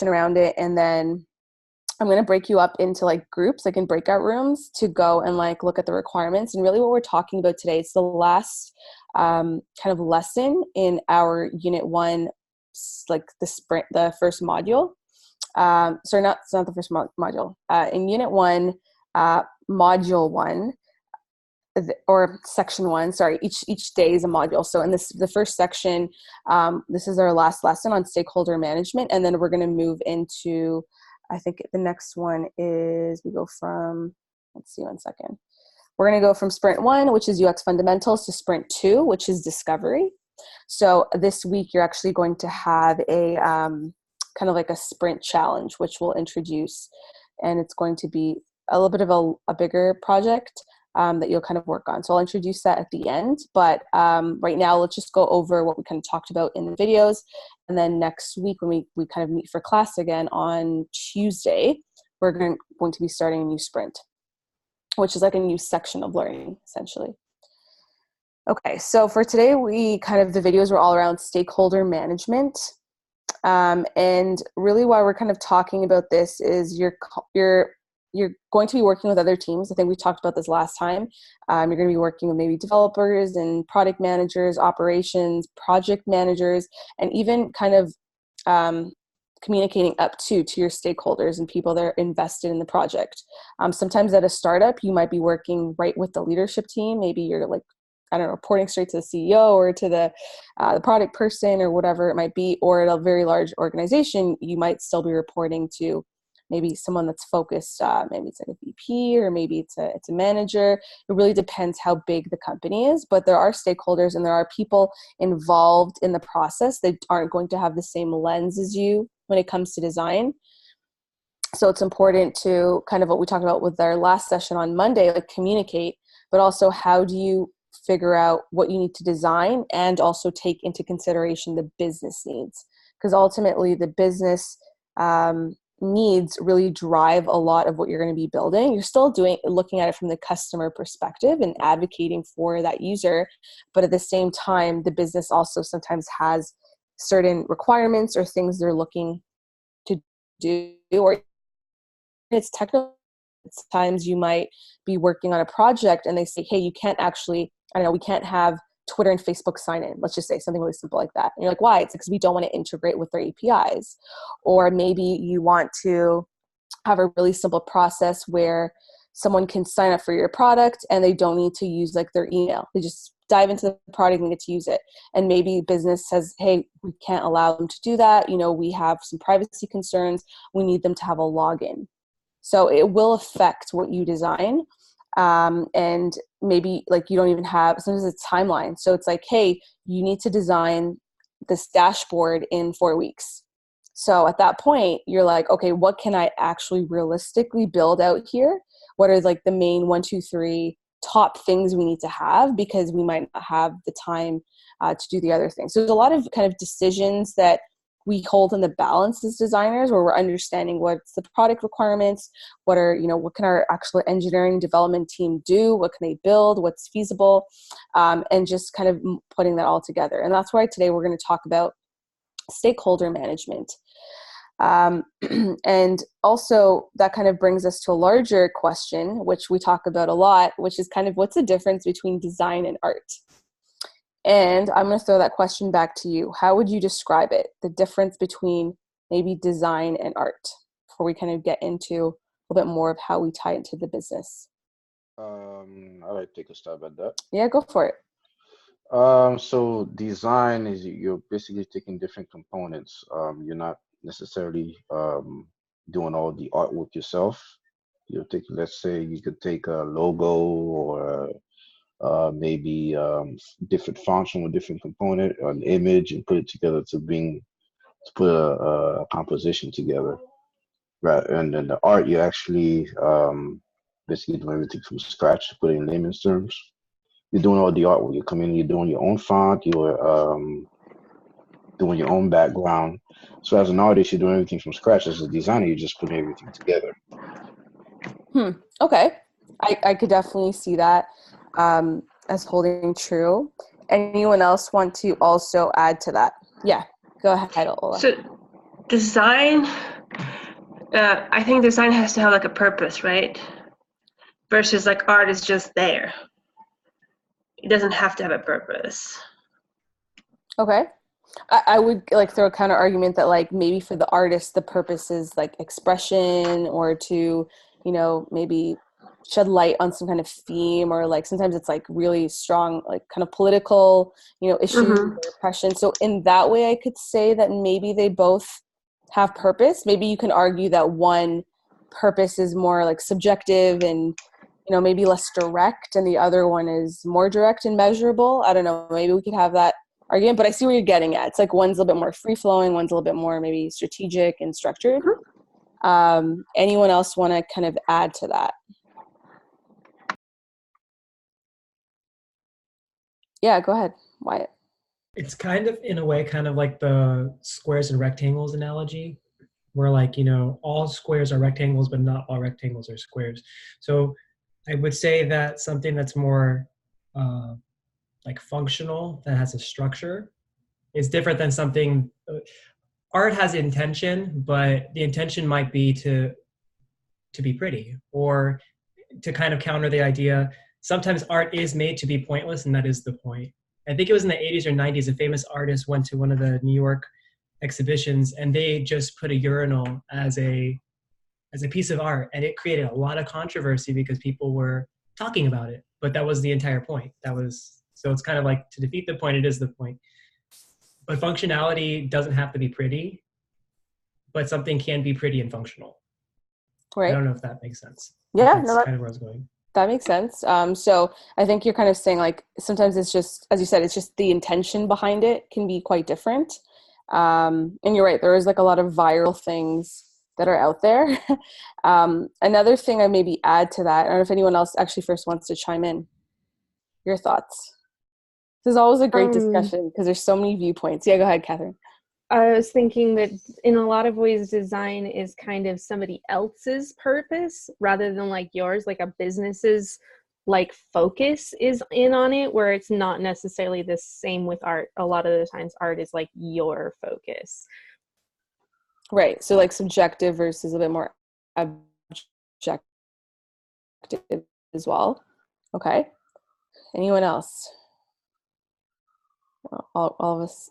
around it, and then I'm going to break you up into like groups, like in breakout rooms, to go and like look at the requirements. And really what we're talking about today, it's the last kind of lesson in our unit 1, like the sprint, the first module. Sorry, it's not the first module. In unit 1, module 1, or section 1, sorry, each day is a module. So in the first section, this is our last lesson on stakeholder management, and then we're going to move into, I think the next one is, we go from, let's see, one second. We're going to go from sprint 1, which is UX fundamentals, to sprint 2, which is discovery. So this week you're actually going to have a kind of like a sprint challenge, which we'll introduce, and it's going to be a little bit of a bigger project that you'll kind of work on. So I'll introduce that at the end, but right now let's just go over what we kind of talked about in the videos. And then next week when we kind of meet for class again on Tuesday, we're going to be starting a new sprint, which is like a new section of learning, essentially. Okay, so for today, the videos were all around stakeholder management. And really why we're kind of talking about this is you're going to be working with other teams. I think we talked about this last time. You're going to be working with maybe developers and product managers, operations, project managers, and even kind of communicating up to your stakeholders and people that are invested in the project. Sometimes at a startup, you might be working right with the leadership team. Maybe you're like, I don't know, reporting straight to the CEO or to the product person or whatever it might be. Or at a very large organization, you might still be reporting to maybe someone that's focused, maybe it's like a VP, or maybe it's a manager. It really depends how big the company is, but there are stakeholders and there are people involved in the process that aren't going to have the same lens as you when it comes to design. So it's important to kind of what we talked about with our last session on Monday, like communicate, but also how do you figure out what you need to design and also take into consideration the business needs, because ultimately the business needs really drive a lot of what you're going to be building. You're still looking at it from the customer perspective and advocating for that user, but at the same time, the business also sometimes has certain requirements or things they're looking to do, or it's technical. Times you might be working on a project and they say, hey, you can't actually, I don't know, we can't have Twitter and Facebook sign in. Let's just say something really simple like that. And you're like, why? It's because we don't want to integrate with their APIs. Or maybe you want to have a really simple process where someone can sign up for your product and they don't need to use like their email. They just dive into the product and get to use it. And maybe business says, hey, we can't allow them to do that. You know, we have some privacy concerns. We need them to have a login. So it will affect what you design. And maybe like you don't even have, sometimes it's timeline. So it's like, hey, you need to design this dashboard in 4 weeks. So at that point, you're like, okay, what can I actually realistically build out here? What are like the main 1, 2, 3 top things we need to have, because we might not have the time to do the other things. So there's a lot of kind of decisions that we hold in the balance as designers, where we're understanding what's the product requirements, what can our actual engineering development team do, what can they build, what's feasible, and just kind of putting that all together. And that's why today we're going to talk about stakeholder management. And also that kind of brings us to a larger question, which we talk about a lot, which is kind of what's the difference between design and art? And I'm going to throw that question back to you. How would you describe it, the difference between maybe design and art, before we kind of get into a little bit more of how we tie it to the business? I'll take a stab at that. Yeah, go for it. So design is you're basically taking different components. You're not necessarily doing all the artwork yourself. You'll take, let's say, you could take a logo or maybe different function with different component or an image and put it together to put a composition together, right? And then the art, you actually basically doing everything from scratch, to put it in layman's terms. You're doing all the artwork. You come in, you're doing your own font, you're doing your own background. So as an artist, you're doing everything from scratch. As a designer, you're just putting everything together. Okay, I could definitely see that as holding true. Anyone else want to also add to that? Yeah, go ahead, Ola. Design, I think design has to have like a purpose, right? Versus like art is just there. It doesn't have to have a purpose. Okay. I would like throw a counter argument that like maybe for the artist the purpose is like expression, or to, maybe shed light on some kind of theme, or like sometimes it's like really strong like kind of political, issues Mm-hmm. or oppression. So in that way I could say that maybe they both have purpose. Maybe you can argue that one purpose is more like subjective and maybe less direct, and the other one is more direct and measurable. I don't know, maybe we could have that argument, but I see where you're getting at. It's like one's a little bit more free flowing, one's a little bit more maybe strategic and structured. Anyone else want to kind of add to that? Yeah, go ahead, Wyatt. It's kind of, in a way, kind of like the squares and rectangles analogy, where like, all squares are rectangles, but not all rectangles are squares. So I would say that something that's more like functional, that has a structure, is different than something, art has intention, but the intention might be to be pretty, or to kind of counter the idea. Sometimes art is made to be pointless, and that is the point. I think it was in the 80s or 90s, a famous artist went to one of the New York exhibitions, and they just put a urinal as a piece of art, and it created a lot of controversy because people were talking about it. But that was the entire point. So it's kind of like, to defeat the point, it is the point. But functionality doesn't have to be pretty, but something can be pretty and functional. Right. I don't know if that makes sense. Yeah, that's kind of where I was going. That makes sense. So I think you're kind of saying like sometimes it's just, as you said, it's just the intention behind it can be quite different. And you're right, there is like a lot of viral things that are out there. Another thing I maybe add to that, I don't know if anyone else actually first wants to chime in. Your thoughts. This is always a great discussion because there's so many viewpoints. Yeah, go ahead, Catherine. I was thinking that in a lot of ways, design is kind of somebody else's purpose rather than like yours, like a business's like focus is in on it, where it's not necessarily the same with art. A lot of the times art is like your focus. Right. So like subjective versus a bit more objective as well. Okay. Anyone else? All of us.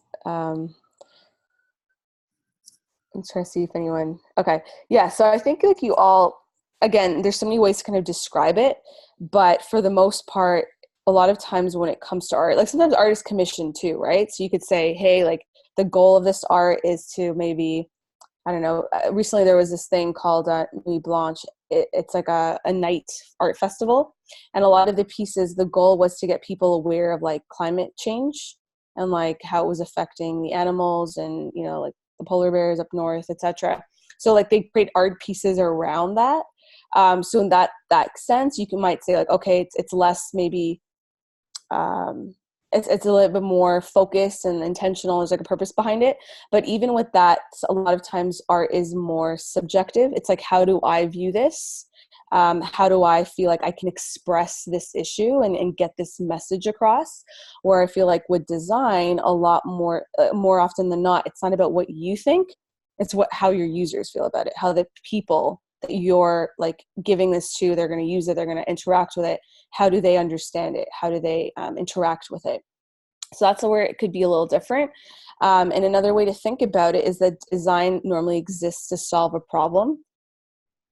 I'm trying to see if anyone. Okay. Yeah. So I think like you all, again, there's so many ways to kind of describe it, but for the most part, a lot of times when it comes to art, like sometimes art is commissioned too, right? So you could say, hey, like the goal of this art is to maybe, I don't know, recently there was this thing called Nuit Blanche. It's like a night art festival. And a lot of the pieces, the goal was to get people aware of like climate change and like how it was affecting the animals and, like the polar bears up north, etc. So like they create art pieces around that. So in that sense, you might say like, okay, it's less maybe, it's a little bit more focused and intentional. There's like a purpose behind it. But even with that, a lot of times art is more subjective. It's like, how do I view this? How do I feel like I can express this issue and get this message across? Where I feel like with design, a lot more often than not, it's not about what you think. It's how your users feel about it, how the people that you're like giving this to, they're going to use it, they're going to interact with it. How do they understand it? How do they interact with it? So that's where it could be a little different. And another way to think about it is that design normally exists to solve a problem.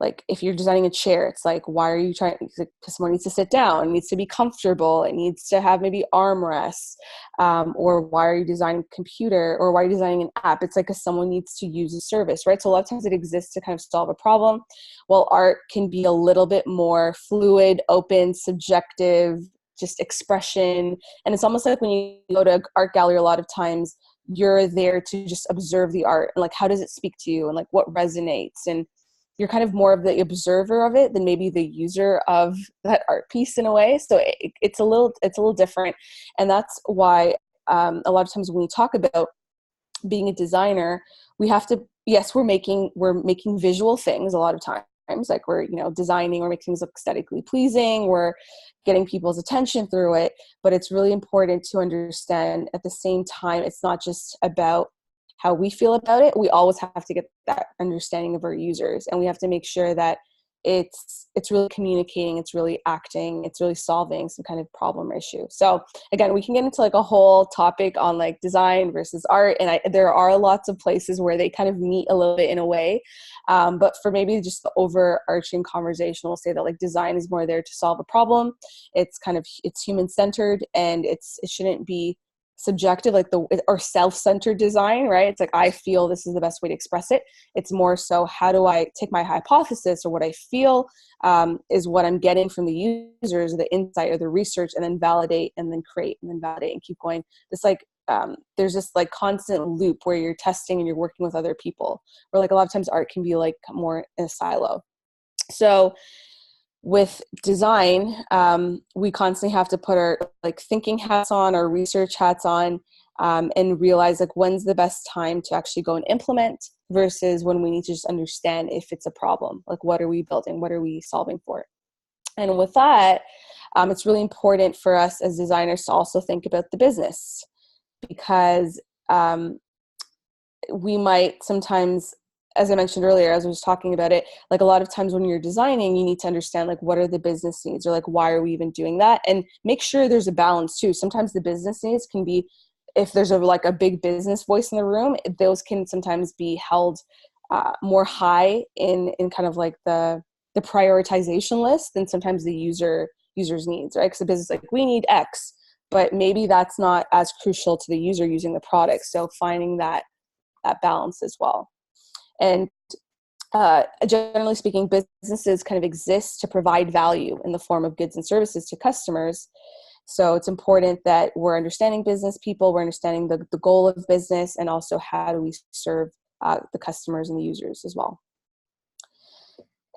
Like if you're designing a chair, it's like, why are you trying? Because someone needs to sit down, it needs to be comfortable, it needs to have maybe armrests, or why are you designing a computer, or why are you designing an app? It's like because someone needs to use a service, right? So a lot of times it exists to kind of solve a problem, while art can be a little bit more fluid, open, subjective, just expression. And it's almost like when you go to an art gallery, a lot of times you're there to just observe the art and like, how does it speak to you and like what resonates, and you're kind of more of the observer of it than maybe the user of that art piece in a way. So it's a little different. And that's why a lot of times when we talk about being a designer, we have to, yes, we're making visual things a lot of times. Like we're, designing, we're making things look aesthetically pleasing, we're getting people's attention through it. But it's really important to understand at the same time, it's not just about how we feel about it, we always have to get that understanding of our users, and we have to make sure that it's really communicating, it's really acting, it's really solving some kind of problem or issue. So again, we can get into like a whole topic on like design versus art, and there are lots of places where they kind of meet a little bit in a way, but for maybe just the overarching conversation, we'll say that like design is more there to solve a problem. It's human centered, and it shouldn't be subjective, like or self-centered design, right? It's like, I feel this is the best way to express it. It's more so, how do I take my hypothesis or what I feel is what I'm getting from the users, the insight or the research, and then validate, and then create, and then validate, and keep going. It's like there's this like constant loop where you're testing and you're working with other people, where like a lot of times art can be like more in a silo. So with design, we constantly have to put our like thinking hats on, our research hats on, and realize like when's the best time to actually go and implement versus when we need to just understand if it's a problem. Like, what are we building? What are we solving for? And with that, it's really important for us as designers to also think about the business, because we might sometimes, as I mentioned earlier, as I was talking about it, like a lot of times when you're designing, you need to understand like what are the business needs, or like why are we even doing that, and make sure there's a balance too. Sometimes the business needs can be, if there's a big business voice in the room, those can sometimes be held more high in kind of like the prioritization list than sometimes the user's needs, right? Because the business like, we need X, but maybe that's not as crucial to the user using the product. So finding that balance as well. And generally speaking, businesses kind of exist to provide value in the form of goods and services to customers. So it's important that we're understanding business people, we're understanding the goal of business, and also how do we serve the customers and the users as well.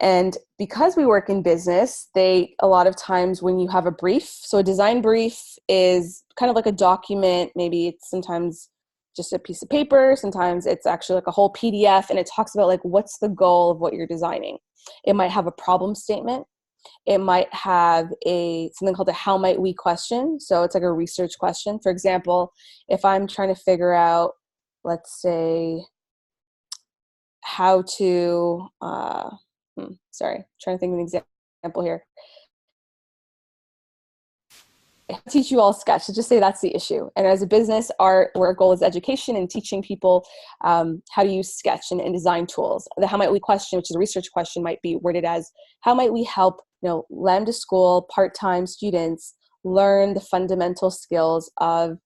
And because we work in business, a lot of times when you have a brief, so a design brief is kind of like a document, maybe it's sometimes just a piece of paper, sometimes it's actually like a whole PDF, and it talks about like what's the goal of what you're designing. It might have a problem statement. It might have something called a how might we question. So it's like a research question. For example, if I'm trying to figure out, let's say, how to, trying to think of an example here. Teach you all sketch. So just say that's the issue. And as a business, our goal is education and teaching people how to use sketch and design tools. The how might we question, which is a research question, might be worded as, how might we help Lambda School part-time students learn the fundamental skills of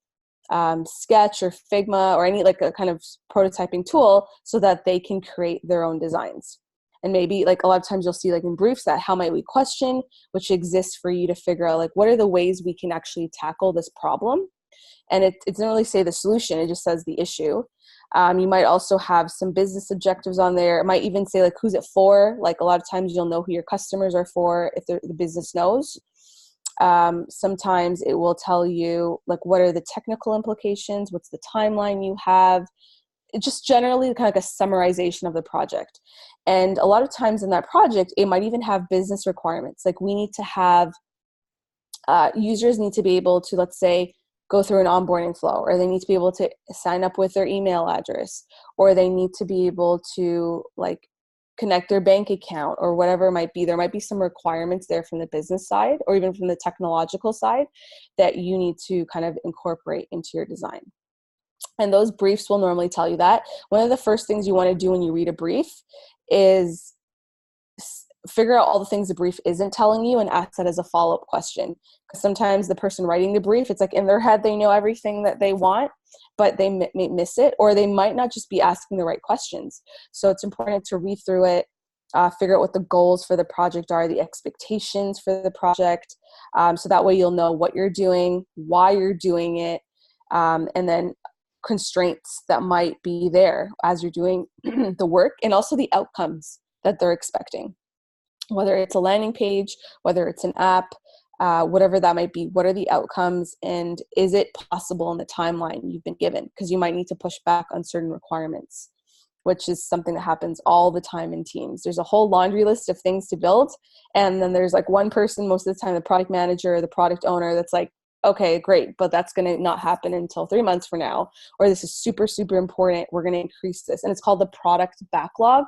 Sketch or Figma or any like a kind of prototyping tool so that they can create their own designs. And maybe like a lot of times you'll see like in briefs that how might we question, which exists for you to figure out like what are the ways we can actually tackle this problem. And it doesn't really say the solution, it just says the issue. You might also have some business objectives on there. It might even say like who's it for. Like a lot of times you'll know who your customers are for if the business knows. Sometimes it will tell you like what are the technical implications, what's the timeline you have. It just generally kind of like a summarization of the project. And a lot of times in that project, it might even have business requirements. Like we need to have, users need to be able to, let's say, go through an onboarding flow, or they need to be able to sign up with their email address, or they need to be able to like connect their bank account or whatever it might be. There might be some requirements there from the business side or even from the technological side that you need to kind of incorporate into your design. And those briefs will normally tell you that. One of the first things you want to do when you read a brief is figure out all the things the brief isn't telling you and ask that as a follow-up question. Because sometimes the person writing the brief, it's like in their head they know everything that they want, but they may miss it, or they might not just be asking the right questions. So it's important to read through it, figure out what the goals for the project are, the expectations for the project, so that way you'll know what you're doing, why you're doing it, and then constraints that might be there as you're doing the work, and also the outcomes that they're expecting. Whether it's a landing page, whether it's an app, whatever that might be, what are the outcomes, and is it possible in the timeline you've been given? Because you might need to push back on certain requirements, which is something that happens all the time in teams. There's a whole laundry list of things to build, and then there's like one person most of the time, the product manager or the product owner, that's like, okay, great, but that's going to not happen until 3 months from now, or this is super, super important, we're going to increase this. And it's called the product backlog.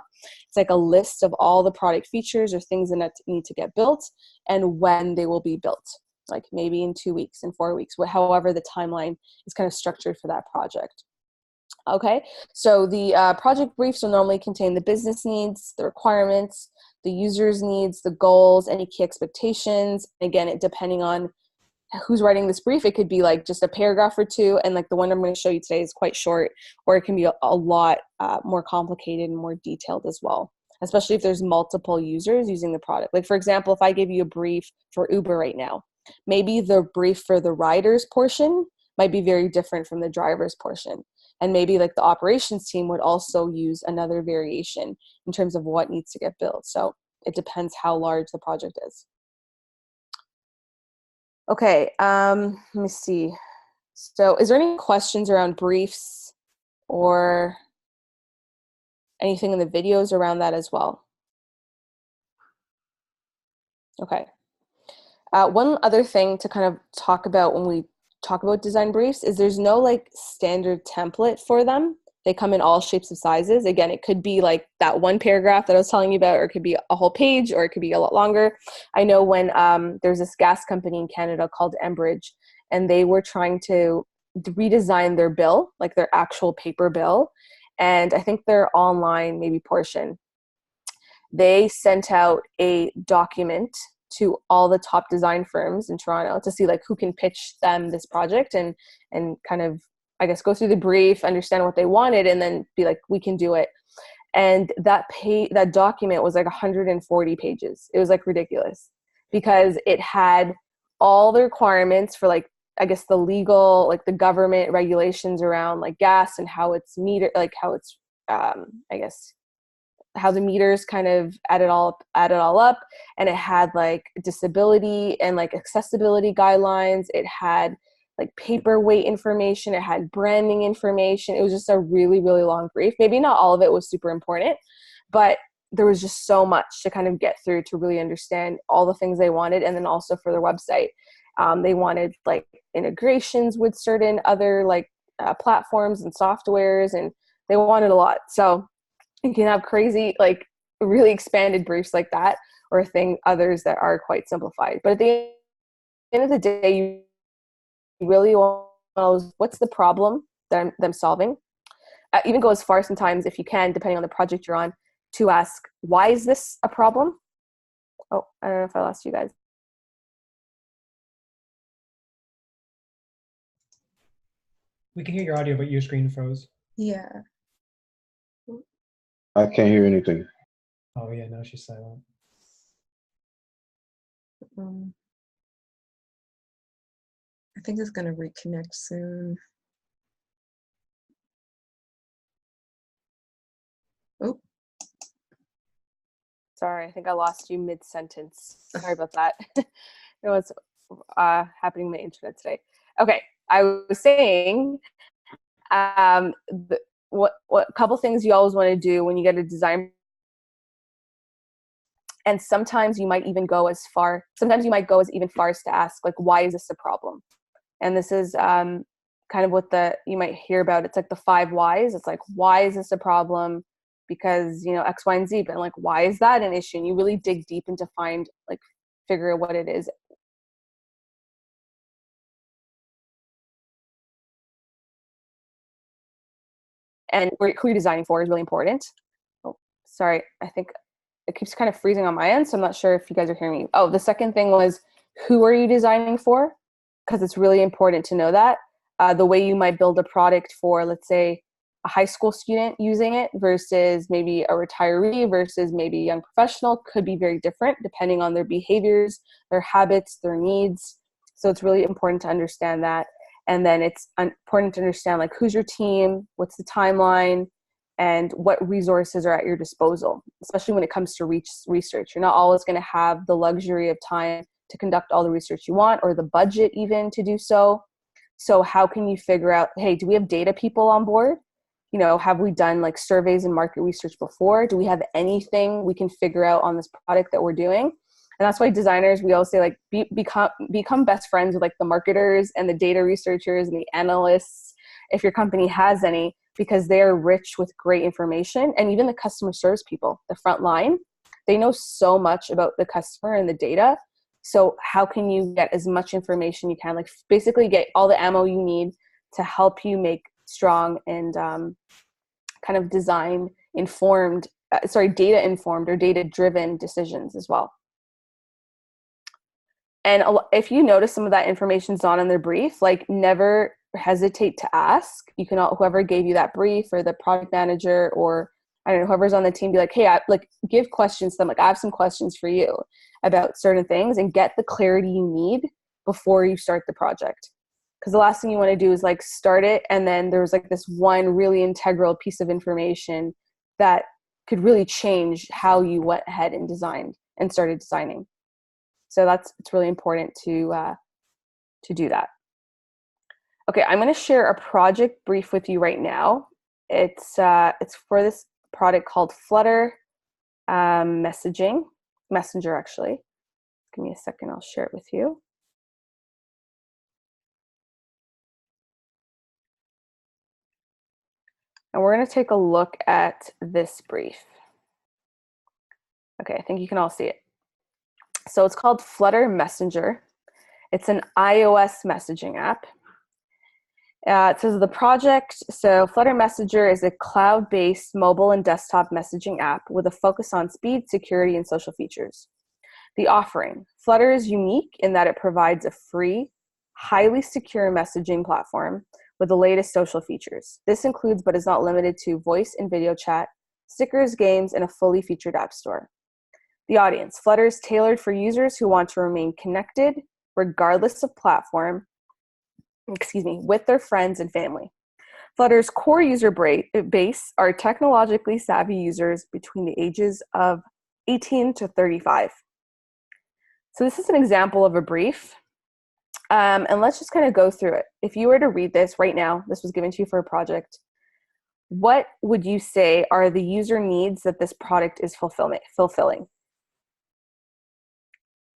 It's like a list of all the product features or things that need to get built and when they will be built, like maybe in 2 weeks, in 4 weeks, however the timeline is kind of structured for that project. Okay, so the project briefs will normally contain the business needs, the requirements, the user's needs, the goals, any key expectations. Again, it depending on who's writing this brief, it could be like just a paragraph or two, and like the one I'm going to show you today is quite short, or it can be a lot more complicated and more detailed as well, especially if there's multiple users using the product. Like for example, if I give you a brief for Uber right now, maybe the brief for the riders portion might be very different from the drivers portion. And maybe like the operations team would also use another variation in terms of what needs to get built. So it depends how large the project is. Okay, let me see. So is there any questions around briefs or anything in the videos around that as well? Okay. One other thing to kind of talk about when we talk about design briefs is there's no like standard template for them. They come in all shapes and sizes. Again, it could be like that one paragraph that I was telling you about, or it could be a whole page, or it could be a lot longer. I know when there's this gas company in Canada called Enbridge, and they were trying to redesign their bill, like their actual paper bill. And I think their online maybe portion, they sent out a document to all the top design firms in Toronto to see like who can pitch them this project and kind of, I guess, go through the brief, understand what they wanted, and then be like, we can do it. And that document was like 140 pages. It was like ridiculous because it had all the requirements for like, I guess the legal, like the government regulations around like gas and how it's metered, like how it's, I guess, how the meters kind of add it all up. And it had like disability and like accessibility guidelines. It had like paperweight information. It had branding information. It was just a really, really long brief. Maybe not all of it was super important, but there was just so much to kind of get through to really understand all the things they wanted. And then also for their website, they wanted like integrations with certain other like platforms and softwares, and they wanted a lot. So you can have crazy, like really expanded briefs like that, or others that are quite simplified. But at the end of the day, you really want to know what's the problem that I'm solving. Even go as far sometimes, if you can, depending on the project you're on, to ask, why is this a problem? Oh, I don't know if I lost you guys. We can hear your audio, but your screen froze. Yeah. I can't hear anything. Oh yeah, now she's silent. I think it's gonna reconnect soon. Oh. Sorry, I think I lost you mid-sentence. Sorry about that. You know what's happening on the internet today. Okay, I was saying what couple things you always want to do when you get a design, and sometimes you might even go as far even far as to ask, like, why is this a problem? And this is kind of what you might hear about. It's like the 5 whys. It's like, why is this a problem? Because, you know, X, Y, and Z, but like, why is that an issue? And you really dig deep into figure out what it is. And who you're designing for is really important. Oh, sorry. I think it keeps kind of freezing on my end, so I'm not sure if you guys are hearing me. Oh, the second thing was, who are you designing for? Because it's really important to know that. The way you might build a product for, let's say, a high school student using it versus maybe a retiree versus maybe a young professional could be very different depending on their behaviors, their habits, their needs. So it's really important to understand that. And then it's important to understand, like, who's your team, what's the timeline, and what resources are at your disposal, especially when it comes to research. You're not always going to have the luxury of time to conduct all the research you want, or the budget even to do so. So how can you figure out, hey, do we have data people on board? You know, have we done like surveys and market research before? Do we have anything we can figure out on this product that we're doing? And that's why designers, we always say like become best friends with like the marketers and the data researchers and the analysts, if your company has any, because they're rich with great information. And even the customer service people, the front line, they know so much about the customer and the data. So how can you get as much information you can, like basically get all the ammo you need to help you make strong and kind of design informed, data informed or data driven decisions as well. And if you notice some of that information's not in their brief, like never hesitate to ask. You can, whoever gave you that brief or the product manager or I don't know, whoever's on the team, be like, hey, give questions to them. Like, I have some questions for you about certain things, and get the clarity you need before you start the project. Because the last thing you want to do is like start it, and then there's like this one really integral piece of information that could really change how you went ahead and designed and started designing. So it's really important to do that. Okay, I'm going to share a project brief with you right now. It's for this product called Flutter Messenger actually. Give me a second, I'll share it with you. And we're going to take a look at this brief. Okay, I think you can all see it. So it's called Flutter Messenger. It's an iOS messaging app. It says the project, so Flutter Messenger is a cloud-based mobile and desktop messaging app with a focus on speed, security, and social features. The offering, Flutter is unique in that it provides a free, highly secure messaging platform with the latest social features. This includes, but is not limited to, voice and video chat, stickers, games, and a fully featured app store. The audience, Flutter is tailored for users who want to remain connected regardless of platform, with their friends and family. Flutter's core user base are technologically savvy users between the ages of 18 to 35. So this is an example of a brief. And let's just kind of go through it. If you were to read this right now, this was given to you for a project, what would you say are the user needs that this product is fulfilling?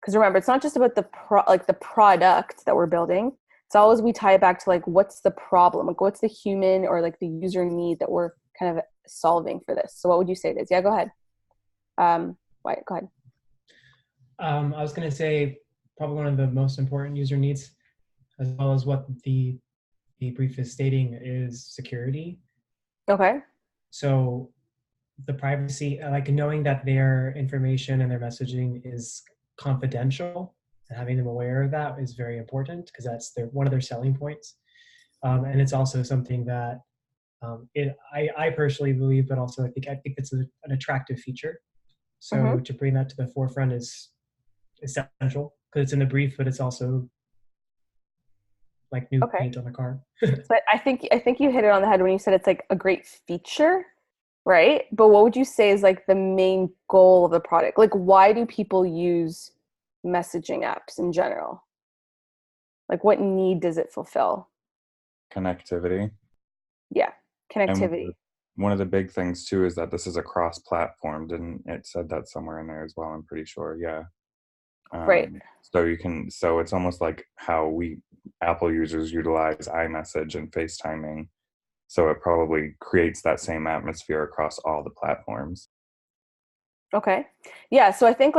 Because remember, it's not just about the product that we're building. It's always, we tie it back to like, what's the problem? Like, what's the human or like the user need that we're kind of solving for this? So what would you say it is? Yeah, go ahead. Wyatt, go ahead. I was going to say probably one of the most important user needs, as well as what the brief is stating, is security. Okay. So the privacy, like knowing that their information and their messaging is confidential, and having them aware of that is very important, because that's one of their selling points. And it's also something that I personally believe, but also I think it's an attractive feature. So to bring that to the forefront is essential, because it's in the brief, but it's also like new paint on a car. But I think you hit it on the head when you said it's like a great feature, right? But what would you say is like the main goal of the product? Like, why do people use messaging apps in general? Like, what need does it fulfill? Connectivity. Yeah, connectivity. And one of the big things too is that this is a cross-platform. Didn't it said that somewhere in there as well? I'm pretty sure. Yeah. Right. So it's almost like how Apple users utilize iMessage and FaceTiming. So it probably creates that same atmosphere across all the platforms. Okay. Yeah. So I think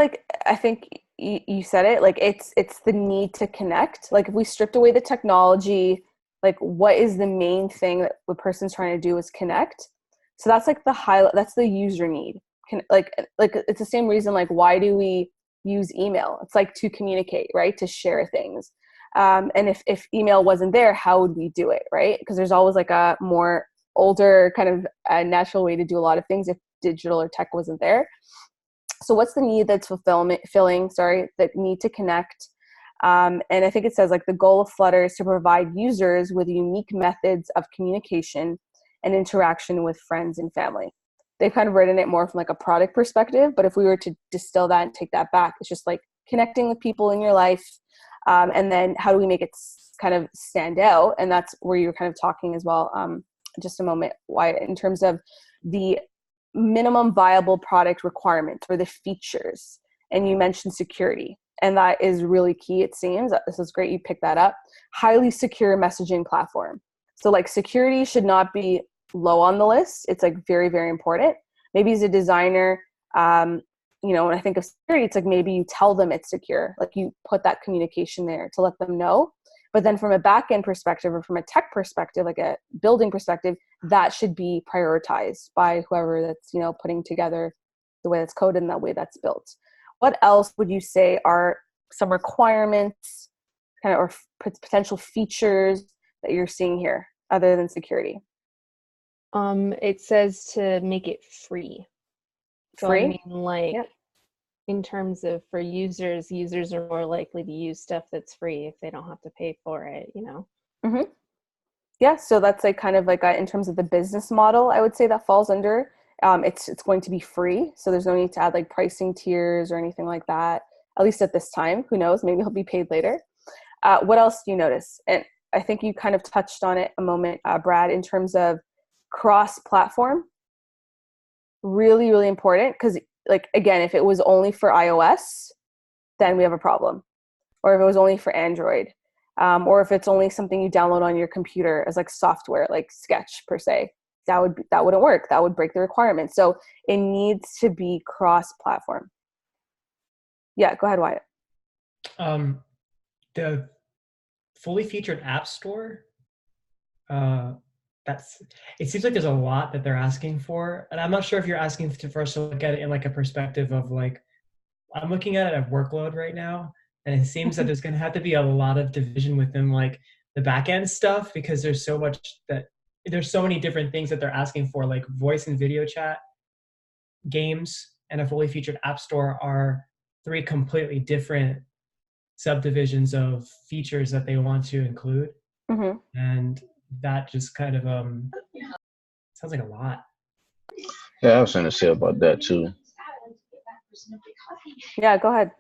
you said it, like it's the need to connect. Like if we stripped away the technology, like what is the main thing that the person's trying to do is connect. So that's like that's the user need. Like it's the same reason, like why do we use email? It's like to communicate, right? To share things. And if email wasn't there, how would we do it, right? Because there's always like a more older kind of natural way to do a lot of things if digital or tech wasn't there. So what's the need that's filling, that need to connect? And I think it says like the goal of Flutter is to provide users with unique methods of communication and interaction with friends and family. They've kind of written it more from like a product perspective, but if we were to distill that and take that back, it's just like connecting with people in your life. And then how do we make it kind of stand out? And that's where you're kind of talking as well, just a moment, Wyatt, in terms of the minimum viable product requirements or the features and you mentioned security. And that is really key, it seems. This is great you picked that up. Highly secure messaging platform. So like security should not be low on the list. It's like very, very important. Maybe as a designer, you know, when I think of security, it's like maybe you tell them it's secure. Like you put that communication there to let them know. But then from a back-end perspective or from a tech perspective, like a building perspective, that should be prioritized by whoever that's, you know, putting together the way that's coded and that way that's built. What else would you say are some requirements kind of or potential features that you're seeing here other than security? It says to make it free. So Free? I mean, like, Yep. in terms of for users are more likely to use stuff that's free if they don't have to pay for it, you know? Mm-hmm. Yeah, so that's like kind of like in terms of the business model, I would say that falls under. It's going to be free, so there's no need to add like pricing tiers or anything like that. At least at this time, who knows? Maybe he'll be paid later. What else do you notice? And I think you kind of touched on it a moment, Brad, in terms of cross-platform. Really, really important because, like, again, if it was only for iOS, then we have a problem. Or if it was only for Android, or if it's only something you download on your computer as like software, like Sketch per se, that wouldn't work. That would break the requirement. So it needs to be cross-platform. Yeah, go ahead, Wyatt. The fully featured app store, it seems like there's a lot that they're asking for, and I'm not sure if you're asking for us to look at it in like a perspective of like, I'm looking at it at workload right now, and it seems that there's going to have to be a lot of division within like the back end stuff because there's so many different things that they're asking for, like voice and video chat, games, and a fully featured app store are 3 completely different subdivisions of features that they want to include. Mm-hmm. And that just kind of sounds like a lot. Yeah, I was going to say about that too. Yeah, go ahead.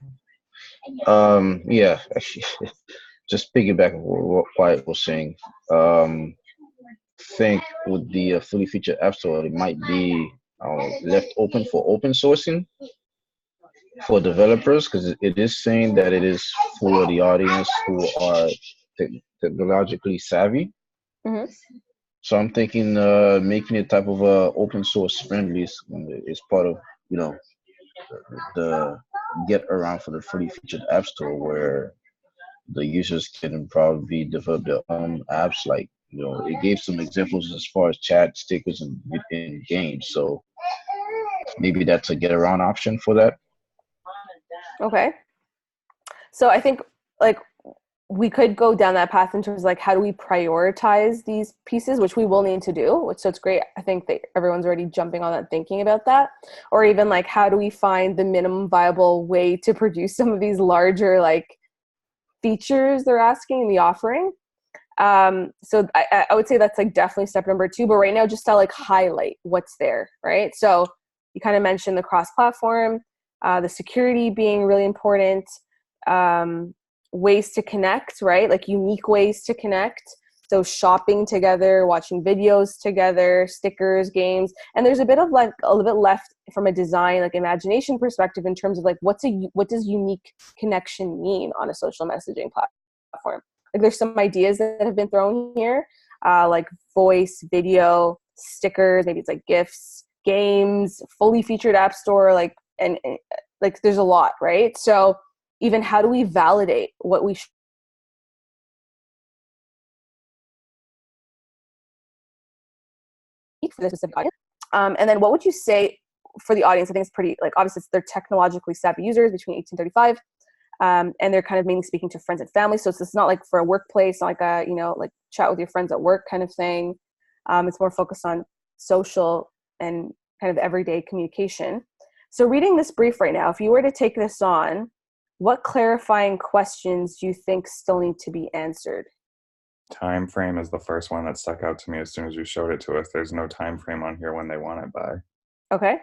Yeah, actually, just piggybacking what Wyatt was saying. Think with the fully featured app store, it might be left open for open sourcing for developers because it is saying that it is for the audience who are technologically savvy. Mm-hmm. So I'm thinking making it type of open source friendly is part of, you know, the get around for the fully featured app store where the users can probably develop their own apps. Like, you know, it gave some examples as far as chat, stickers, and games. So maybe that's a get around option for that. Okay. So I think like we could go down that path in terms of like how do we prioritize these pieces, which we will need to do, so it's great. I think that everyone's already jumping on that, thinking about that. Or even like how do we find the minimum viable way to produce some of these larger like features they're asking in the offering. So I would say that's like definitely step number 2, but right now just to like highlight what's there, right? So you kind of mentioned the cross-platform, the security being really important, ways to connect, right? Like unique ways to connect. So shopping together, watching videos together, stickers, games, and there's a bit of like a little bit left from a design, like imagination perspective in terms of like what does unique connection mean on a social messaging platform? Like there's some ideas that have been thrown here, like voice, video, stickers, maybe it's like GIFs, games, fully featured app store, like and like there's a lot, right? So even how do we validate what we for this specific audience? And then what would you say for the audience? I think it's pretty, like, obviously they're technologically savvy users between 18 and 35. And they're kind of mainly speaking to friends and family. So it's not like for a workplace, not like a, you know, like chat with your friends at work kind of thing. It's more focused on social and kind of everyday communication. So reading this brief right now, if you were to take this on, what clarifying questions do you think still need to be answered? Time frame is the first one that stuck out to me as soon as you showed it to us. There's no time frame on here when they want it by. Okay.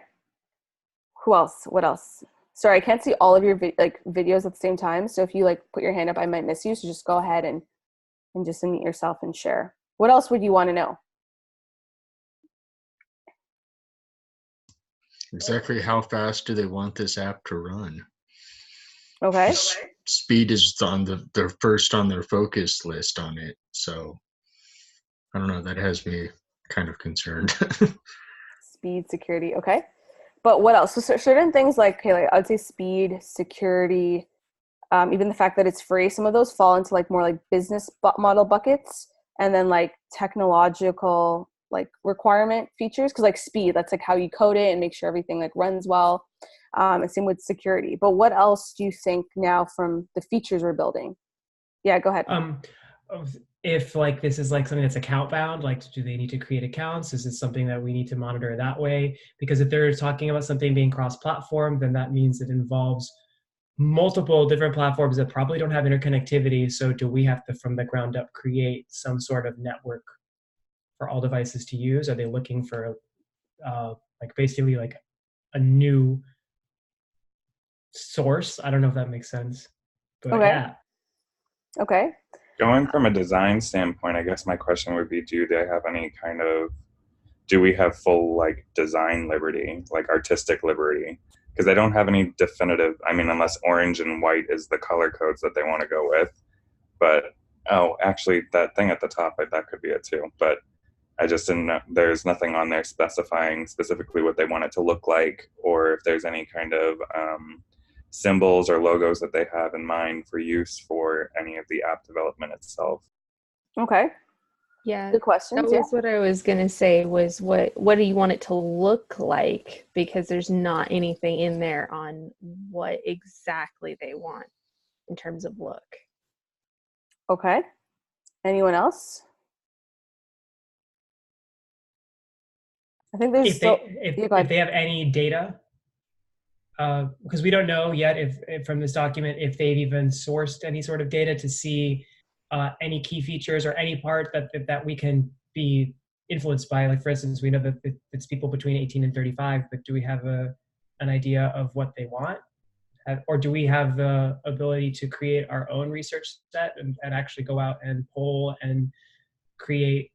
Who else? What else? Sorry, I can't see all of your videos at the same time. So if you like put your hand up, I might miss you. So just go ahead and just unmute yourself and share. What else would you want to know? Exactly how fast do they want this app to run? Okay. Speed is on they're first on their focus list on it. So I don't know, that has me kind of concerned. Speed, security. Okay. But what else? So certain things like, okay, like I would say speed, security, even the fact that it's free, some of those fall into like more like business model buckets, and then like technological like requirement features, because like speed, that's like how you code it and make sure everything like runs well. And same with security. But what else do you think now from the features we're building? Yeah, go ahead. If like this is like something that's account bound, like do they need to create accounts? Is it something that we need to monitor that way? Because if they're talking about something being cross-platform, then that means it involves multiple different platforms that probably don't have interconnectivity. So do we have to, from the ground up, create some sort of network for all devices to use? Are they looking for like basically like a new source? I don't know if that makes sense, but Okay. yeah. Okay. Going from a design standpoint, I guess my question would be, do we have full like design liberty, like artistic liberty? Because they don't have any definitive, I mean, unless orange and white is the color codes that they want to go with. But, oh, actually that thing at the top, that could be it too. But I just didn't know, there's nothing on there specifying specifically what they want it to look like, or if there's any kind of symbols or logos that they have in mind for use for any of the app development itself. Okay. Yeah, Good questions. that was what I was gonna say. Was what do you want it to look like? Because there's not anything in there on what exactly they want in terms of look. Okay. Anyone else? I think there's If they have any data, because we don't know yet if from this document if they've even sourced any sort of data to see any key features or any part that we can be influenced by. Like for instance, we know that it's people between 18 and 35, but do we have an idea of what they want? Or do we have the ability to create our own research set and actually go out and poll and create?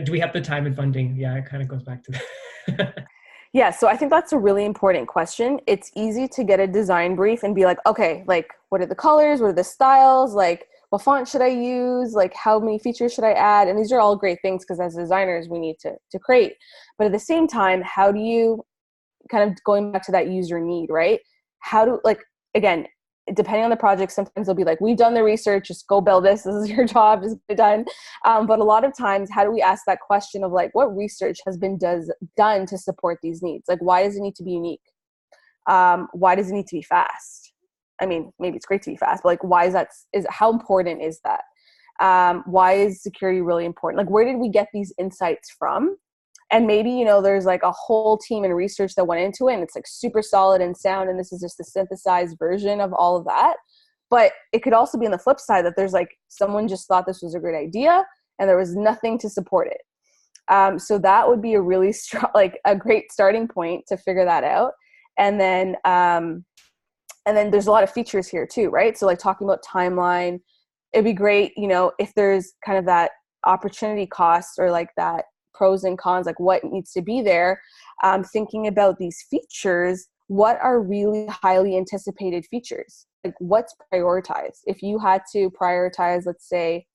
Do we have the time and funding? Yeah, it kind of goes back to that. Yeah, so I think that's a really important question. It's easy to get a design brief and be like, okay, like what are the colors? What are the styles? Like what font should I use? Like how many features should I add? And these are all great things because as designers, we need to create. But at the same time, how do you kind of going back to that user need, right? How do, like, again, depending on the project, sometimes they'll be like, we've done the research, just go build this. This is your job, just get it done. But a lot of times, how do we ask that question of like, what research has been done to support these needs? Like, why does it need to be unique? Why does it need to be fast? I mean, maybe it's great to be fast, but like, why is that? How important is that? Why is security really important? Like, where did we get these insights from? And maybe, you know, there's like a whole team and research that went into it and it's like super solid and sound. And this is just a synthesized version of all of that. But it could also be on the flip side that there's like someone just thought this was a great idea and there was nothing to support it. So that would be a really strong, like a great starting point to figure that out. And then there's a lot of features here too, right? So like talking about timeline, it'd be great, you know, if there's kind of that opportunity cost or like that pros and cons, like what needs to be there, thinking about these features, what are really highly anticipated features? Like what's prioritized? If you had to prioritize, let's say,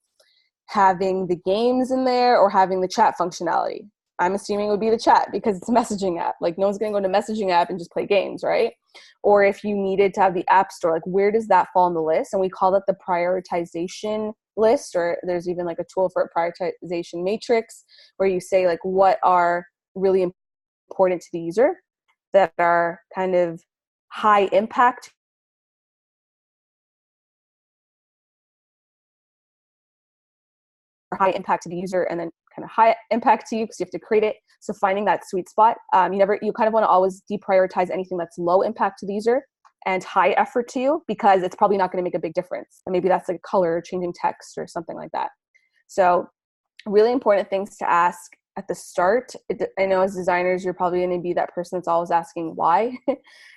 having the games in there or having the chat functionality, I'm assuming it would be the chat because it's a messaging app. Like no one's going to go to messaging app and just play games, right? Or if you needed to have the app store, like where does that fall on the list? And we call that the prioritization list, or there's even like a tool for a prioritization matrix where you say like what are really important to the user that are kind of high impact to the user and then kind of high impact to you because you have to create it. So finding that sweet spot, you kind of want to always deprioritize anything that's low impact to the user and high effort to you because it's probably not going to make a big difference. And maybe that's like color, changing text or something like that. So really important things to ask at the start. I know as designers, you're probably going to be that person that's always asking why.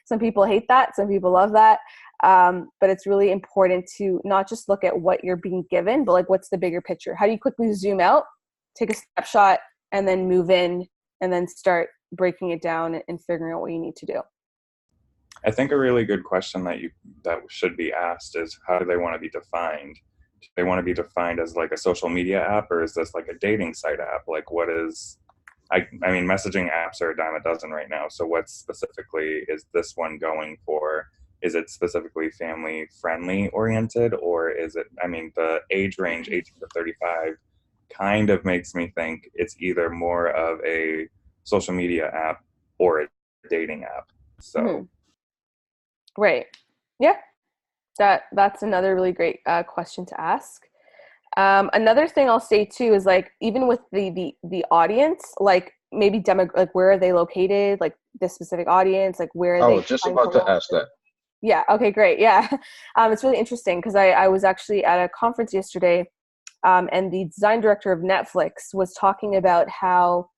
Some people hate that. Some people love that. But it's really important to not just look at what you're being given, but like what's the bigger picture? How do you quickly zoom out, take a snapshot, and then move in and then start breaking it down and figuring out what you need to do? I think a really good question that should be asked is, how do they want to be defined? Do they want to be defined as like a social media app, or is this like a dating site app? Like, what is, I mean, messaging apps are a dime a dozen right now. So what specifically is this one going for? Is it specifically family friendly oriented, or is it, I mean, the age range 18 to 35 kind of makes me think it's either more of a social media app or a dating app. So Right. Yeah. That's another really great question to ask. Another thing I'll say too is like, even with the audience, like maybe like where are they located, like this specific audience, like where are I they was just trying to about to launch ask it? that. Yeah. Okay, great. Yeah. It's really interesting because I was actually at a conference yesterday, and the design director of Netflix was talking about how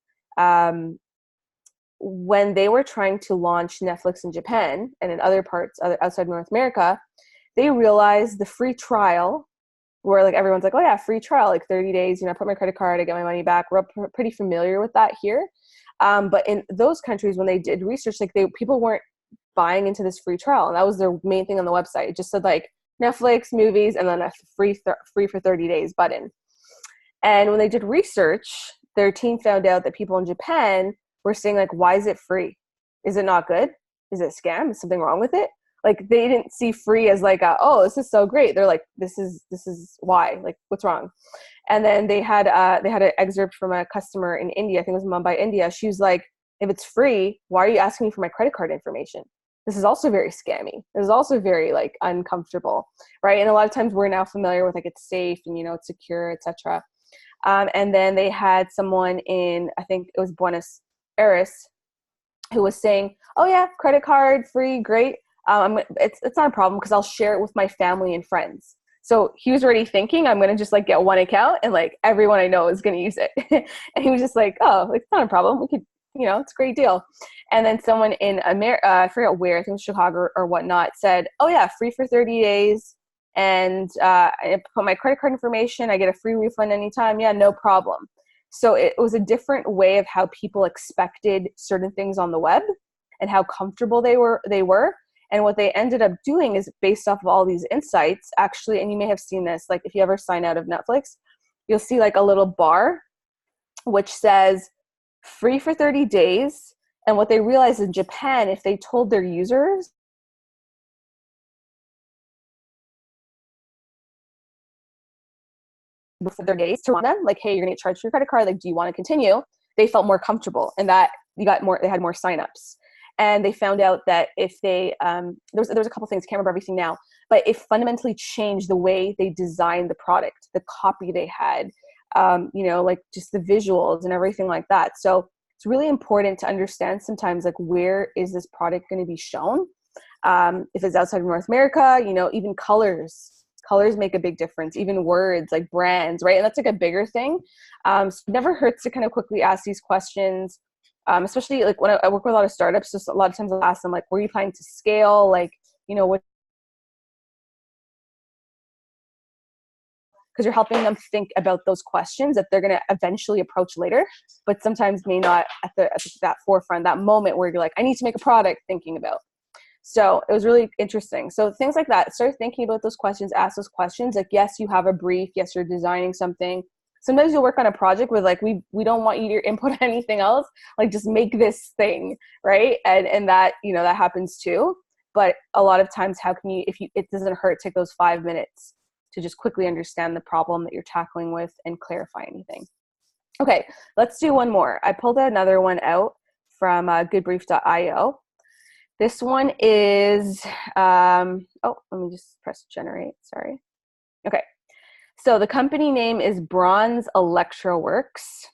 when they were trying to launch Netflix in Japan and in other parts outside North America, they realized the free trial, where like everyone's like, oh yeah, free trial, like 30 days, I put my credit card, I get my money back. We're pretty familiar with that here. But in those countries, when they did research, like people weren't buying into this free trial. And that was their main thing on the website. It just said like Netflix, movies, and then a free for 30 days button. And when they did research, their team found out that people in Japan were saying like, why is it free? Is it not good? Is it a scam? Is something wrong with it? Like they didn't see free as like, oh, this is so great. They're like, this is why, like what's wrong? And then they had an excerpt from a customer in India, I think it was Mumbai, India. She was like, if it's free, why are you asking me for my credit card information? This is also very scammy. This is also very like uncomfortable, right? And a lot of times we're now familiar with like it's safe and it's secure, etc. And then they had someone in, I think it was Buenos Aires, who was saying, oh yeah, credit card, free, great. It's not a problem because I'll share it with my family and friends. So he was already thinking, I'm going to just like get one account and like everyone I know is going to use it. And he was just like, oh, like, it's not a problem. We could, it's a great deal. And then someone in America, I forget where, I think it was Chicago or whatnot, said, oh yeah, free for 30 days. And I put my credit card information. I get a free refund anytime. Yeah, no problem. So it was a different way of how people expected certain things on the web and how comfortable they were. And what they ended up doing is, based off of all these insights, actually, and you may have seen this, like if you ever sign out of Netflix, you'll see like a little bar which says free for 30 days. And what they realized in Japan, if they told their users before their days to run them, like, hey, you're gonna get charged for your credit card, like, do you want to continue? They felt more comfortable, and that they had more signups. And they found out that if they there's a couple things, can't remember everything now, but it fundamentally changed the way they designed the product, the copy they had, like just the visuals and everything like that. So it's really important to understand sometimes, like, where is this product going to be shown? If it's outside of North America, even colors make a big difference, even words like brands, right? And that's like a bigger thing. So it never hurts to kind of quickly ask these questions, especially like when I work with a lot of startups. Just a lot of times I'll ask them, like, where are you planning to scale? Like, what, because you're helping them think about those questions that they're going to eventually approach later, but sometimes may not at that forefront, that moment where you're like, I need to make a product, thinking about. So it was really interesting. So things like that, start thinking about those questions, ask those questions. Like, yes, you have a brief. Yes, you're designing something. Sometimes you'll work on a project with like, we don't want you to input anything else. Like, just make this thing, right? And that, that happens too. But a lot of times, how can you, it doesn't hurt, take those 5 minutes to just quickly understand the problem that you're tackling with and clarify anything. Okay, let's do one more. I pulled another one out from goodbrief.io. This one is, let me just press generate, sorry. Okay, so the company name is Bronze Electroworks,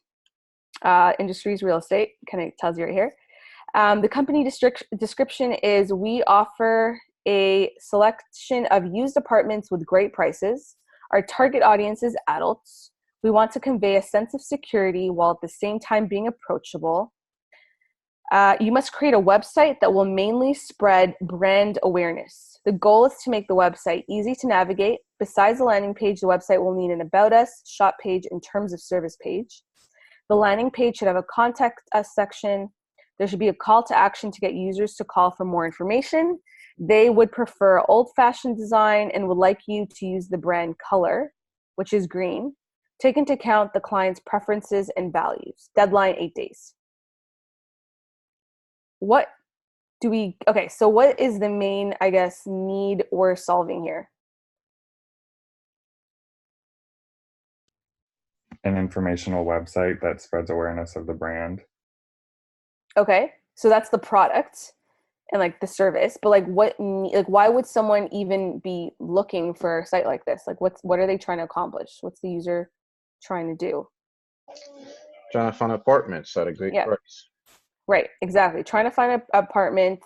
Industries Real Estate, kind of tells you right here. The company description is, we offer a selection of used apartments with great prices. Our target audience is adults. We want to convey a sense of security while at the same time being approachable. You must create a website that will mainly spread brand awareness. The goal is to make the website easy to navigate. Besides the landing page, the website will need an About Us, Shop page, and Terms of Service page. The landing page should have a Contact Us section, There should be a call to action to get users to call for more information. They would prefer old-fashioned design and would like you to use the brand color, which is green. Take into account the client's preferences and values. Deadline 8 days. So what is the main, I guess, need we're solving here? An informational website that spreads awareness of the brand. Okay, so that's the product and like the service, but like why would someone even be looking for a site like this? Like what are they trying to accomplish? What's the user trying to do? Trying to find apartments at a great price. Right, exactly. Trying to find an apartment.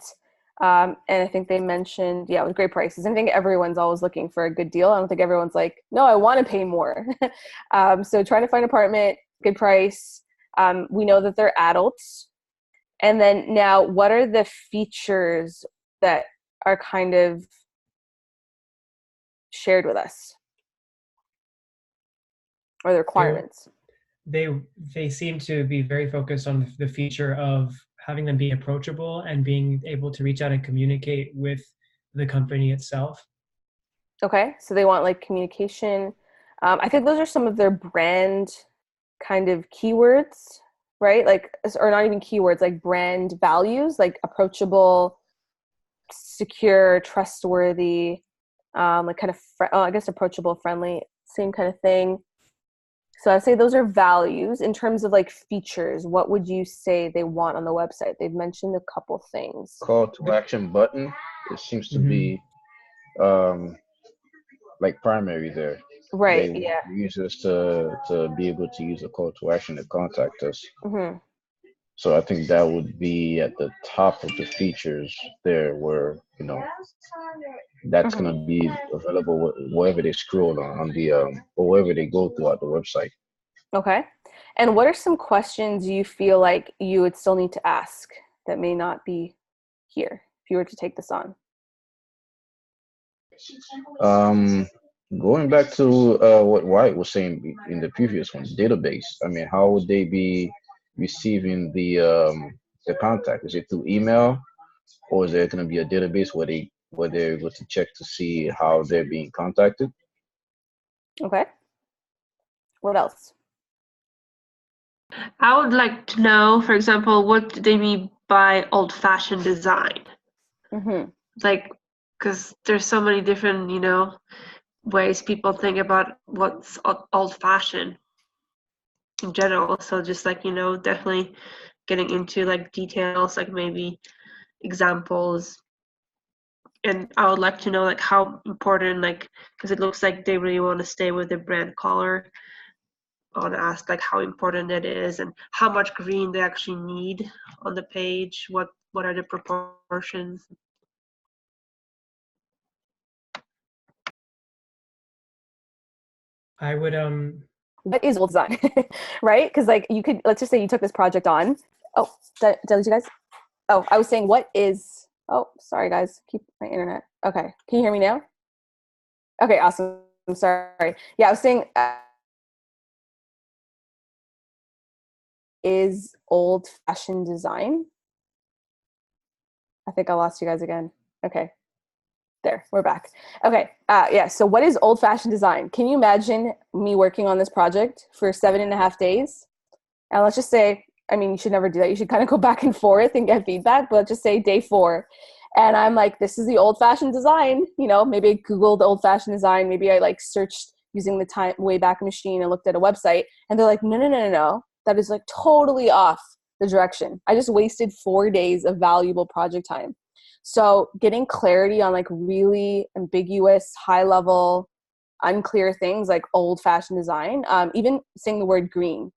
And I think they mentioned, with great prices. I think everyone's always looking for a good deal. I don't think everyone's like, no, I want to pay more. So trying to find an apartment, good price. We know that they're adults. And then now, what are the features that are kind of shared with us? Or the requirements? They seem to be very focused on the feature of having them be approachable and being able to reach out and communicate with the company itself. Okay, so they want like communication. I think those are some of their brand kind of keywords, right? Like, or not even keywords, like brand values, like approachable, secure, trustworthy, like kind of, I guess approachable, friendly, same kind of thing. So I'd say those are values. In terms of like features, what would you say they want on the website? They've mentioned a couple things. Call to action button. It seems to be like primary there. Right. They use us to be able to use a call to action to contact us. Mm-hmm. So I think that would be at the top of the features there, where that's gonna be available wherever they scroll on the or wherever they go throughout the website. Okay. And what are some questions you feel like you would still need to ask that may not be here if you were to take this on? Going back to what White was saying in the previous one, database. I mean, how would they be receiving the contact? Is it through email, or is there going to be a database where they're able to check to see how they're being contacted? Okay. What else? I would like to know, for example, what do they mean by old-fashioned design? Mm-hmm. Like, because there's so many different, ways people think about what's old-fashioned in general. So just like, definitely getting into like details, like maybe examples. And I would like to know like how important, like, because it looks like they really want to stay with the brand color. I want to ask like how important it is and how much green they actually need on the page. What are the proportions? I would What is old design? Right? Because like you could, let's just say you took this project on. Oh, did I lose you guys? Oh, I was saying sorry guys, keep my internet. Okay, can you hear me now? Okay, awesome. I'm sorry. Yeah, I was saying is old-fashioned design. I think I lost you guys again. Okay. There, we're back. Okay, so what is old-fashioned design? Can you imagine me working on this project for 7.5 days? And let's just say, I mean, you should never do that. You should kind of go back and forth and get feedback, but let's just say day 4. And I'm like, this is the old-fashioned design. Maybe I Googled old-fashioned design. Maybe I like searched using the time Wayback Machine and looked at a website. And they're like, no. That is like totally off the direction. I just wasted 4 days of valuable project time. So getting clarity on like really ambiguous, high level, unclear things like old fashioned design, even saying the word green,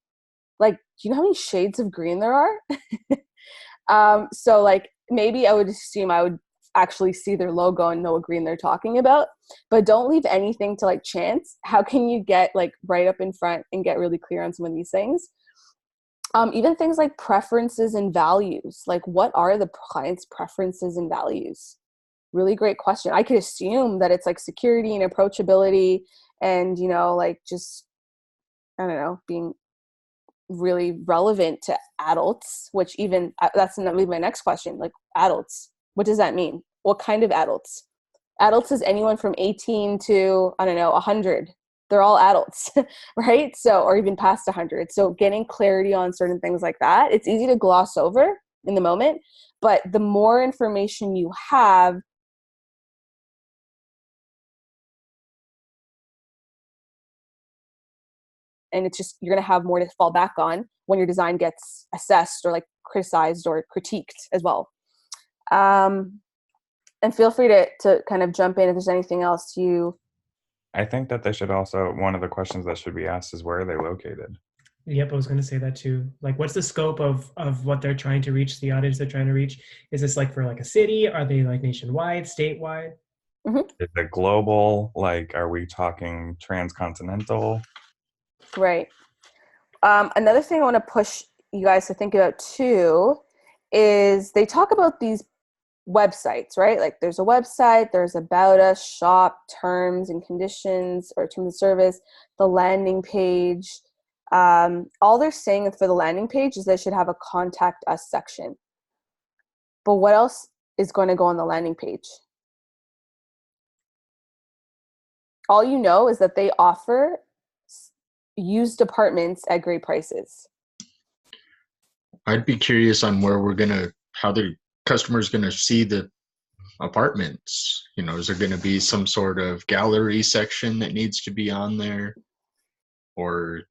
like, do you know how many shades of green there are? So like maybe I would assume I would actually see their logo and know what green they're talking about, but don't leave anything to like chance. How can you get like right up in front and get really clear on some of these things? Even things like preferences and values, like what are the client's preferences and values? Really great question. I could assume that it's like security and approachability and, like just, I don't know, being really relevant to adults, which even that's not my next question, like adults, what does that mean? What kind of adults? Adults is anyone from 18 to, I don't know, 100. They're all adults, right? So, or even past 100. So getting clarity on certain things like that, it's easy to gloss over in the moment, but the more information you have, and it's just, you're going to have more to fall back on when your design gets assessed or like criticized or critiqued as well. And feel free to kind of jump in if there's anything else you. I think that they should also, one of the questions that should be asked is, where are they located? Yep, I was going to say that too. Like, what's the scope of what they're trying to reach, the audience they're trying to reach? Is this like for like a city? Are they like nationwide, statewide? Mm-hmm. Is it global? Like, are we talking transcontinental? Right. Another thing I want to push you guys to think about too is they talk about these websites, right? Like there's a website, there's about us, shop, terms and conditions or terms of service, the landing page. All they're saying for the landing page is they should have a contact us section. But what else is going to go on the landing page? All you know is that they offer used apartments at great prices. I'd be curious on where how the customer's gonna see the apartments. You know, is there gonna be some sort of gallery section that needs to be on there? Or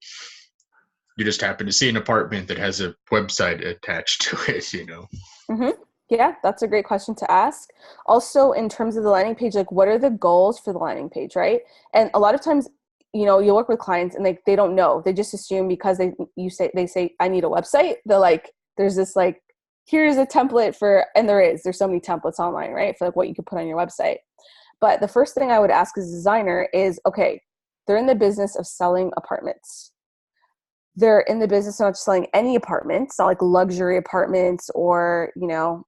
you just happen to see an apartment that has a website attached to it, you know? Mm-hmm. Yeah, that's a great question to ask. Also, in terms of the landing page, like what are the goals for the landing page, right? And a lot of times, you know, you work with clients and they don't know. They just assume because they say I need a website. They're like, there's this like, here's a template for, and there's so many templates online, right? For like what you could put on your website. But the first thing I would ask as a designer is, okay, they're in the business of selling apartments. They're in the business of not just selling any apartments, not like luxury apartments or, you know,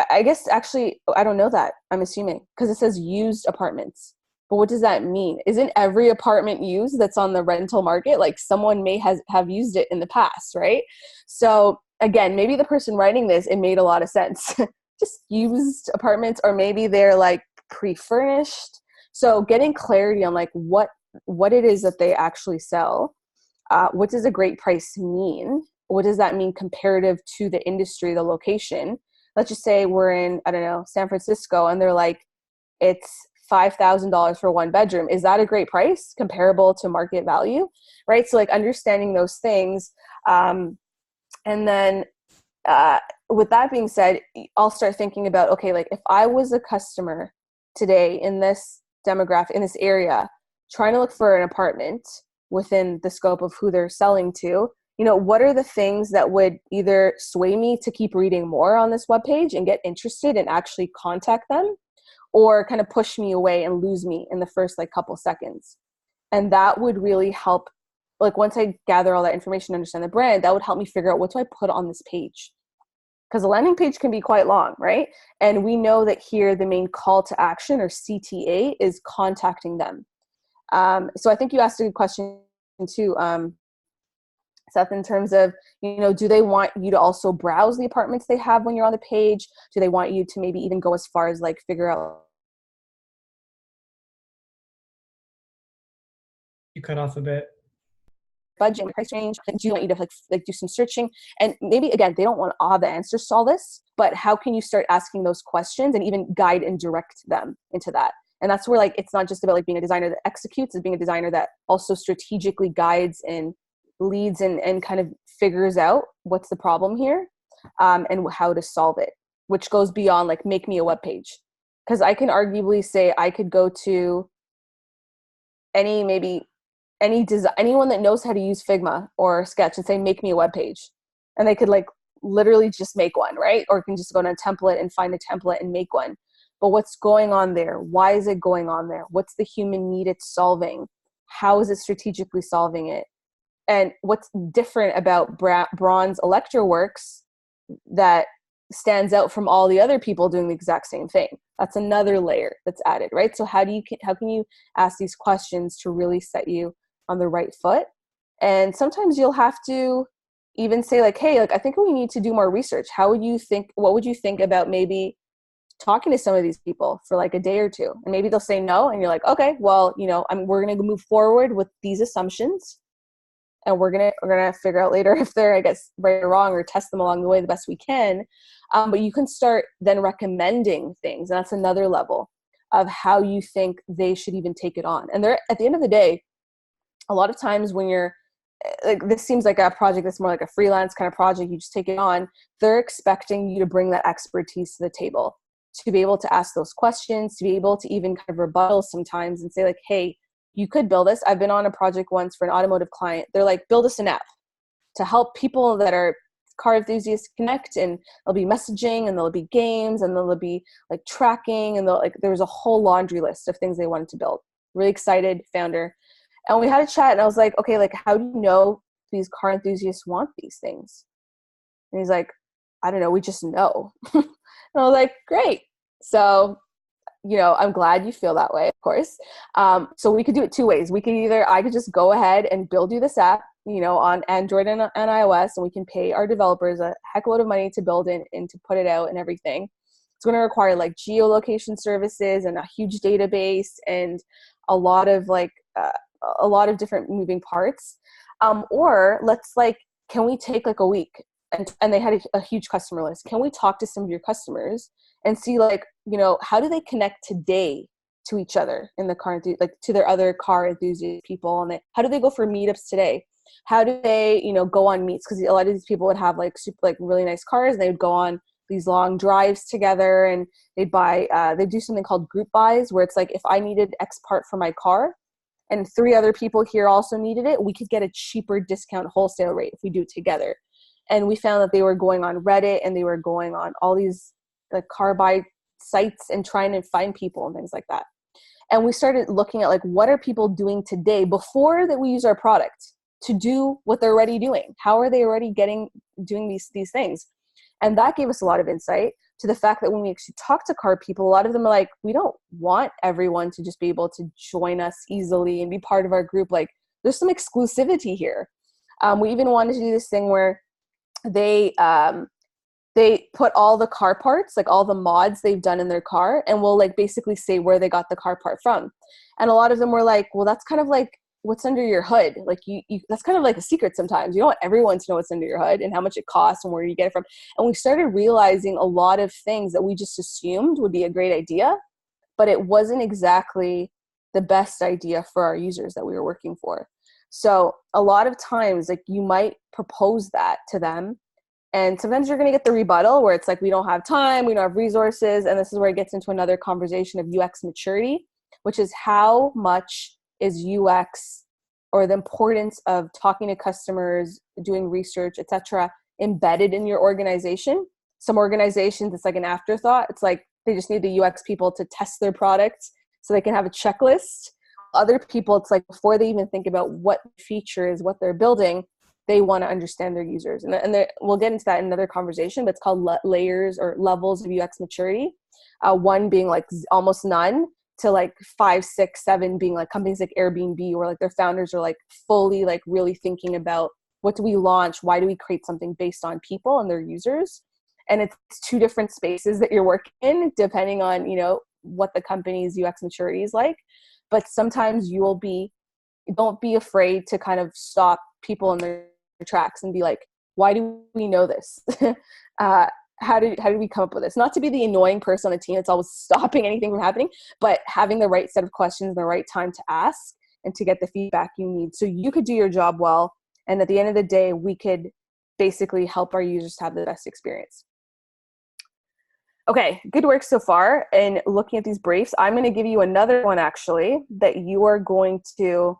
I guess actually, I don't know that. I'm assuming because it says used apartments. But what does that mean? Isn't every apartment used that's on the rental market? Like someone may have used it in the past, right? So again, maybe the person writing this, it made a lot of sense. Just used apartments, or maybe they're like pre-furnished. So getting clarity on like what it is that they actually sell. What does a great price mean? What does that mean comparative to the industry, the location? Let's just say we're in, I don't know, San Francisco, and they're like, it's $5,000 for one bedroom. Is that a great price comparable to market value? Right. So like understanding those things. And then with that being said, I'll start thinking about, okay, like if I was a customer today in this demographic, in this area, trying to look for an apartment within the scope of who they're selling to, you know, what are the things that would either sway me to keep reading more on this webpage and get interested and actually contact them, or kind of push me away and lose me in the first like couple seconds? And that would really help. Like once I gather all that information, understand the brand, that would help me figure out what do I put on this page? Because the landing page can be quite long, right? And we know that here the main call to action or CTA is contacting them. So I think you asked a good question too, Seth, in terms of, you know, do they want you to also browse the apartments they have when you're on the page? Do they want you to maybe even go as far as like figure out? You cut off a bit. Budget, price range. Do you want you to like do some searching? And maybe again, they don't want all the answers to all this, but how can you start asking those questions and even guide and direct them into that? And that's where like it's not just about like being a designer that executes, it's being a designer that also strategically guides and leads and kind of figures out what's the problem here, and how to solve it, which goes beyond like make me a web page. Because I can arguably say I could go to anyone that knows how to use Figma or Sketch and say make me a web page, and they could like literally just make one, right? Or you can just go to a template and find a template and make one. But what's going on there? Why is it going on there? What's the human need it's solving? How is it strategically solving it? And what's different about Braun's Electroworks that stands out from all the other people doing the exact same thing? That's another layer that's added, right? So how can you ask these questions to really set you on the right foot? And sometimes you'll have to even say like, hey, like I think we need to do more research. What would you think about maybe talking to some of these people for like a day or two? And maybe they'll say no, and you're like, okay, well, we're going to move forward with these assumptions, and we're gonna figure out later if they're, I guess, right or wrong, or test them along the way the best we can. But you can start then recommending things, and that's another level of how you think they should even take it on. And they're, at the end of the day, a lot of times when you're like, this seems like a project that's more like a freelance kind of project, you just take it on, they're expecting you to bring that expertise to the table, to be able to ask those questions, to be able to even kind of rebuttal sometimes and say like, hey, you could build this. I've been on a project once for an automotive client. They're like, build us an app to help people that are car enthusiasts connect, and there'll be messaging, and there'll be games, and there'll be like tracking, and there was a whole laundry list of things they wanted to build. Really excited founder. And we had a chat, and I was like, okay, like how do you know these car enthusiasts want these things? And he's like, I don't know, we just know. And I was like, great. So I'm glad you feel that way, of course. So we could do it two ways. I could just go ahead and build you this app, on Android and iOS, and we can pay our developers a heck load of money to build it and to put it out and everything. It's going to require like geolocation services and a huge database and a lot of different moving parts. Or let's can we take like a week? And they had a huge customer list. Can we talk to some of your customers and see how do they connect today to each other in the car, to their other car enthusiast people? And how do they go for meetups today? How do they, go on meets? Because a lot of these people would have really nice cars, and they would go on these long drives together, and they'd do something called group buys, where it's like, if I needed X part for my car and 3 other people here also needed it, we could get a cheaper discount wholesale rate if we do it together. And we found that they were going on Reddit, and they were going on all these car buy sites and trying to find people and things like that. And we started looking at what are people doing today before that we use our product to do what they're already doing? How are they already doing these things? And that gave us a lot of insight to the fact that when we actually talk to car people, a lot of them are like, we don't want everyone to just be able to join us easily and be part of our group. There's some exclusivity here. We even wanted to do this thing where they put all the car parts, all the mods they've done in their car, and we'll basically say where they got the car part from. And a lot of them were like, well, that's kind of what's under your hood. That's kind of like a secret sometimes. You don't want everyone to know what's under your hood and how much it costs and where you get it from. And we started realizing a lot of things that we just assumed would be a great idea, but it wasn't exactly the best idea for our users that we were working for. So a lot of times, you might propose that to them, and sometimes you're going to get the rebuttal where it's we don't have time, we don't have resources. And this is where it gets into another conversation of UX maturity, which is how much is UX, or the importance of talking to customers, doing research, etc., embedded in your organization. Some organizations, it's an afterthought. It's they just need the UX people to test their products so they can have a checklist. Other people, it's before they even think about what feature is what they're building, they want to understand their users. And we'll get into that in another conversation, but it's called layers or levels of UX maturity. One being almost none to 5, 6, 7 being companies like Airbnb, where their founders are fully really thinking about what do we launch? Why do we create something based on people and their users? And it's 2 different spaces that you're working in, depending on, what the company's UX maturity is like. But sometimes don't be afraid to kind of stop people in their tracks and be like, why do we know this? How did we come up with this? Not to be the annoying person on the team that's always stopping anything from happening, but having the right set of questions, the right time to ask, and to get the feedback you need so you could do your job well. And at the end of the day, we could basically help our users have the best experience. Okay, good work so far. And looking at these briefs, I'm going to give you another one actually that you are going to,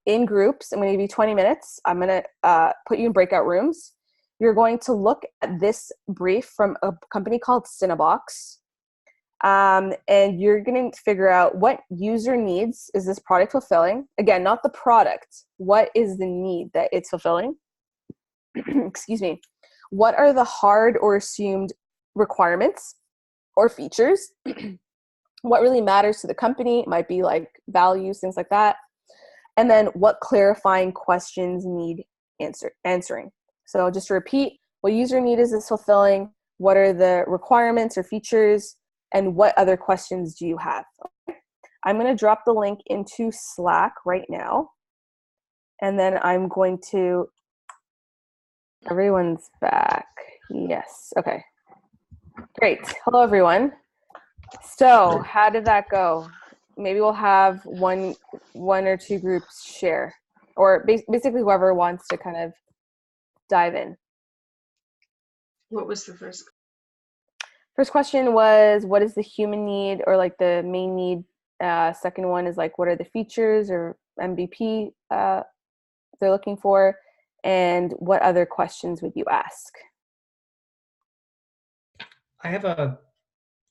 in groups, I'm going to give you 20 minutes. I'm going to put you in breakout rooms. You're going to look at this brief from a company called Cinebox. And you're going to figure out what user needs is this product fulfilling. Again, not the product. What is the need that it's fulfilling? Excuse me. What are the hard or assumed requirements or features? What really matters to the company? It might be values, things like that. And then what clarifying questions need answering. So just to repeat, what user need is this fulfilling? What are the requirements or features? And what other questions do you have? Okay. I'm going to drop the link into Slack right now. And then I'm going to, everyone's back. Yes. Okay. Great. Hello, everyone. So how did that go? Maybe we'll have one or two groups share, or basically whoever wants to kind of dive in. What was the first? First question was, what is the human need, or like the main need? Second one is like, what are the features or MVP they're looking for? And what other questions would you ask? I have a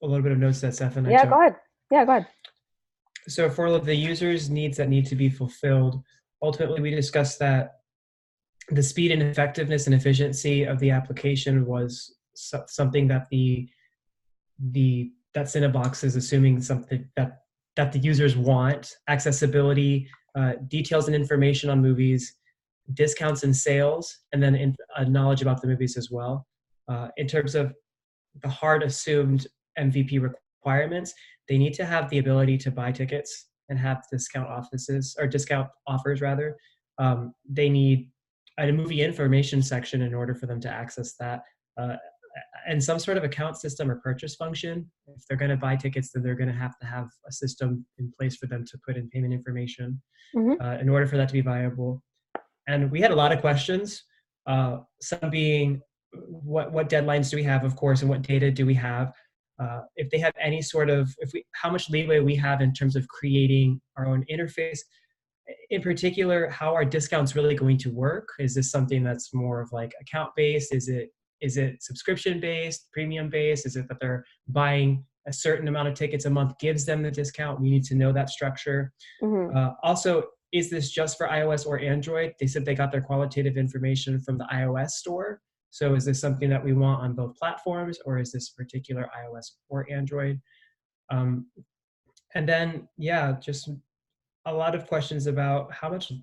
little bit of notes that Steph and I Yeah, took. go ahead. Yeah, go ahead. So for the users' needs that need to be fulfilled, ultimately we discussed that the speed and effectiveness and efficiency of the application was something that that Cinebox is assuming something that the users want. Accessibility, details and information on movies, discounts and sales, and then knowledge about the movies as well. In terms of the hard assumed MVP requirements, they need to have the ability to buy tickets and have discount offers rather. They need a movie information section in order for them to access that. And some sort of account system or purchase function. If they're going to buy tickets, then they're going to have a system in place for them to put in payment information in order for that to be viable. And we had a lot of questions, some being, what deadlines do we have, of course, and what data do we have? If they have any sort of, how much leeway we have in terms of creating our own interface. In particular, how are discounts really going to work? Is this something that's more of like account-based? Is it subscription-based, premium-based? Is it that they're buying a certain amount of tickets a month gives them the discount? We need to know that structure. Also, is this just for iOS or Android? They said they got their qualitative information from the iOS store. So is this something that we want on both platforms, or is this particular iOS or Android? And then, yeah, just a lot of questions about how much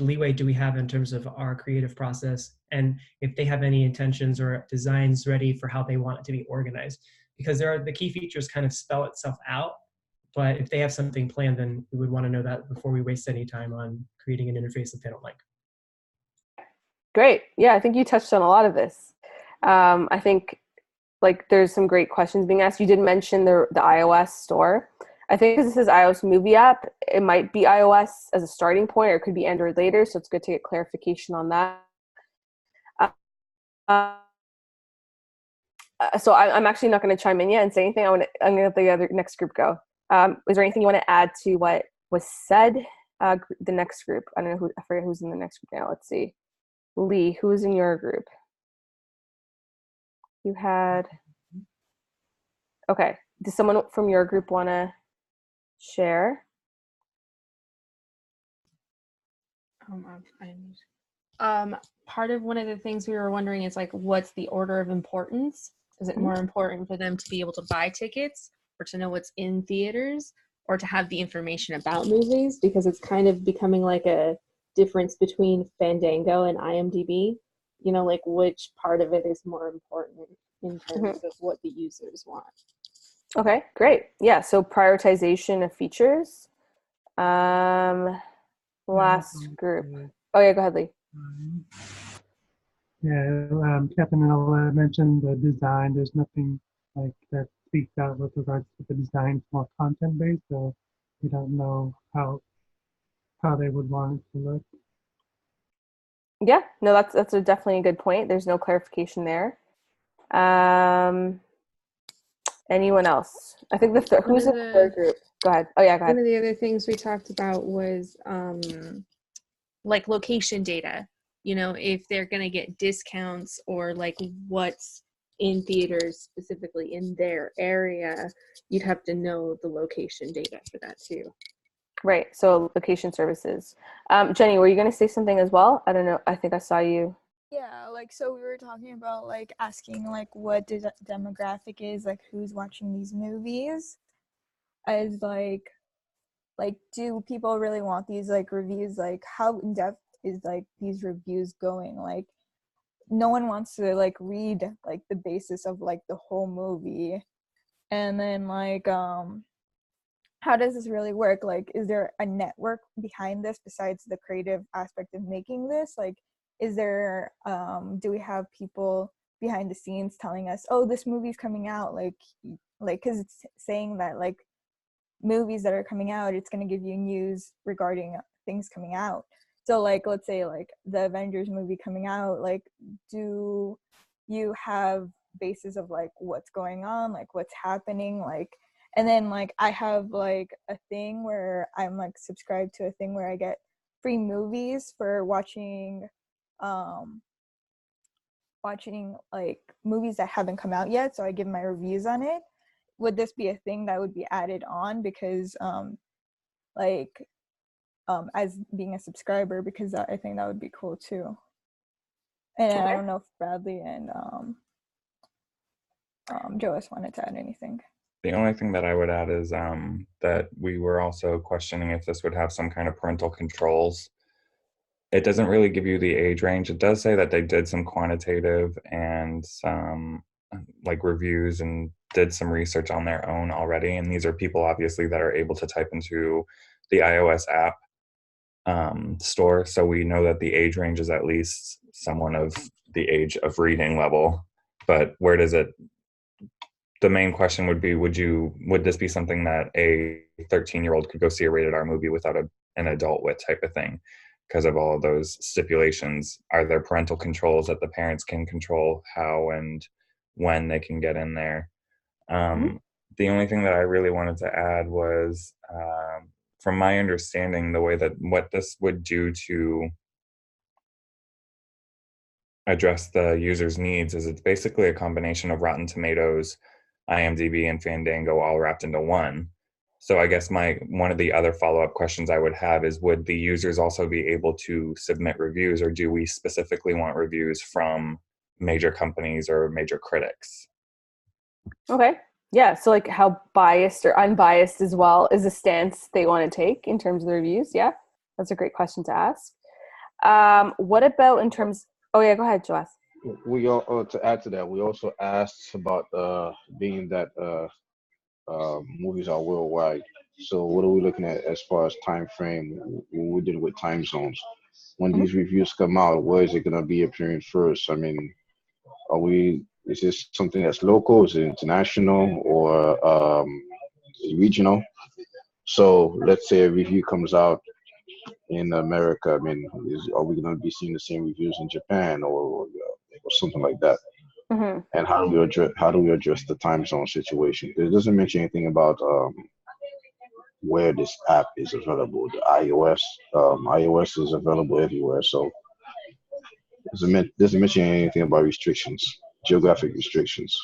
leeway do we have in terms of our creative process, and if they have any intentions or designs ready for how they want it to be organized. Because the key features kind of spell itself out, but if they have something planned, then we would want to know that before we waste any time on creating an interface that they don't like. Great. Yeah, I think you touched on a lot of this. I think like there's some great questions being asked. You did mention the iOS store. I think because this is iOS movie app, it might be iOS as a starting point, or it could be Android later. So it's good to get clarification on that. So I'm actually not going to chime in yet and say anything. I'm going to let the next group go. Is there anything you want to add to what was said? The next group. I don't know I forget who's in the next group now. Let's see. Lee, who's in your group? You had. Okay. Does someone from your group want to share? Part of one of the things we were wondering is like, what's the order of importance? Is it more important for them to be able to buy tickets, or to know what's in theaters, or to have the information about movies? Because it's kind of becoming like a difference between Fandango and IMDb. You know, like which part of it is more important in terms of what the users want. Okay, great. Yeah, so prioritization of features. Last group. Oh yeah, go ahead, Lee. Yeah, Captain Ella mentioned the design. There's nothing like that speaks out with regards to the design. It's more content based, so we don't know how they would want it to look. Yeah, no, that's definitely a good point. There's no clarification there. Anyone else? I think who's in the third group? Go ahead. Oh yeah, go ahead. One of the other things we talked about was like location data. You know, if they're going to get discounts, or like what's in theaters specifically in their area, you'd have to know the location data for that too. Right. So location services. Jenny, were you going to say something as well? I don't know. I think I saw you. Yeah, like, so we were talking about like asking like what demographic is, like who's watching these movies, as like do people really want these like reviews? Like how in depth is like these reviews going? Like no one wants to like read like the basis of like the whole movie. And then like how does this really work? Like, is there a network behind this besides the creative aspect of making this? Like, is there do we have people behind the scenes telling us, oh, this movie's coming out, like because it's saying that like movies that are coming out, it's going to give you news regarding things coming out. So like, let's say like the Avengers movie coming out, like do you have basis of like what's going on, like what's happening, like, and then like I have like a thing where I'm like subscribed to a thing where I get free movies for watching like movies that haven't come out yet, so I give my reviews on it. Would this be a thing that would be added on because like as being a subscriber, because I think that would be cool too. And I don't know if Bradley and Joas wanted to add anything. The only thing that I would add is that we were also questioning if this would have some kind of parental controls. It doesn't really give you the age range. It does say that they did some quantitative and some like reviews and did some research on their own already. And these are people obviously that are able to type into the iOS app store. So we know that the age range is at least someone of the age of reading level. But where does it, the main question would be, would this be something that a 13-year-old could go see a rated R movie without an adult with type of thing? Because of all of those stipulations, are there parental controls that the parents can control how and when they can get in there? The only thing that I really wanted to add was, from my understanding, the way that what this would do to address the user's needs is it's basically a combination of Rotten Tomatoes, IMDb, and Fandango all wrapped into one. So I guess one of the other follow-up questions I would have is, would the users also be able to submit reviews, or do we specifically want reviews from major companies or major critics? Okay. Yeah. So like how biased or unbiased as well is the stance they want to take in terms of the reviews? Yeah. That's a great question to ask. What about in terms, oh yeah, go ahead, Joas. We all, to add to that, we also asked about being that movies are worldwide. So what are we looking at as far as time frame? We did it with time zones. When these reviews come out, where is it going to be appearing first? I mean, is this something that's local? Is it international or regional? So let's say a review comes out in America. I mean, are we going to be seeing the same reviews in Japan or something like that? Mm-hmm. And how do we address the time zone situation? It doesn't mention anything about where this app is available. The iOS is available everywhere, so doesn't mention anything about restrictions, geographic restrictions.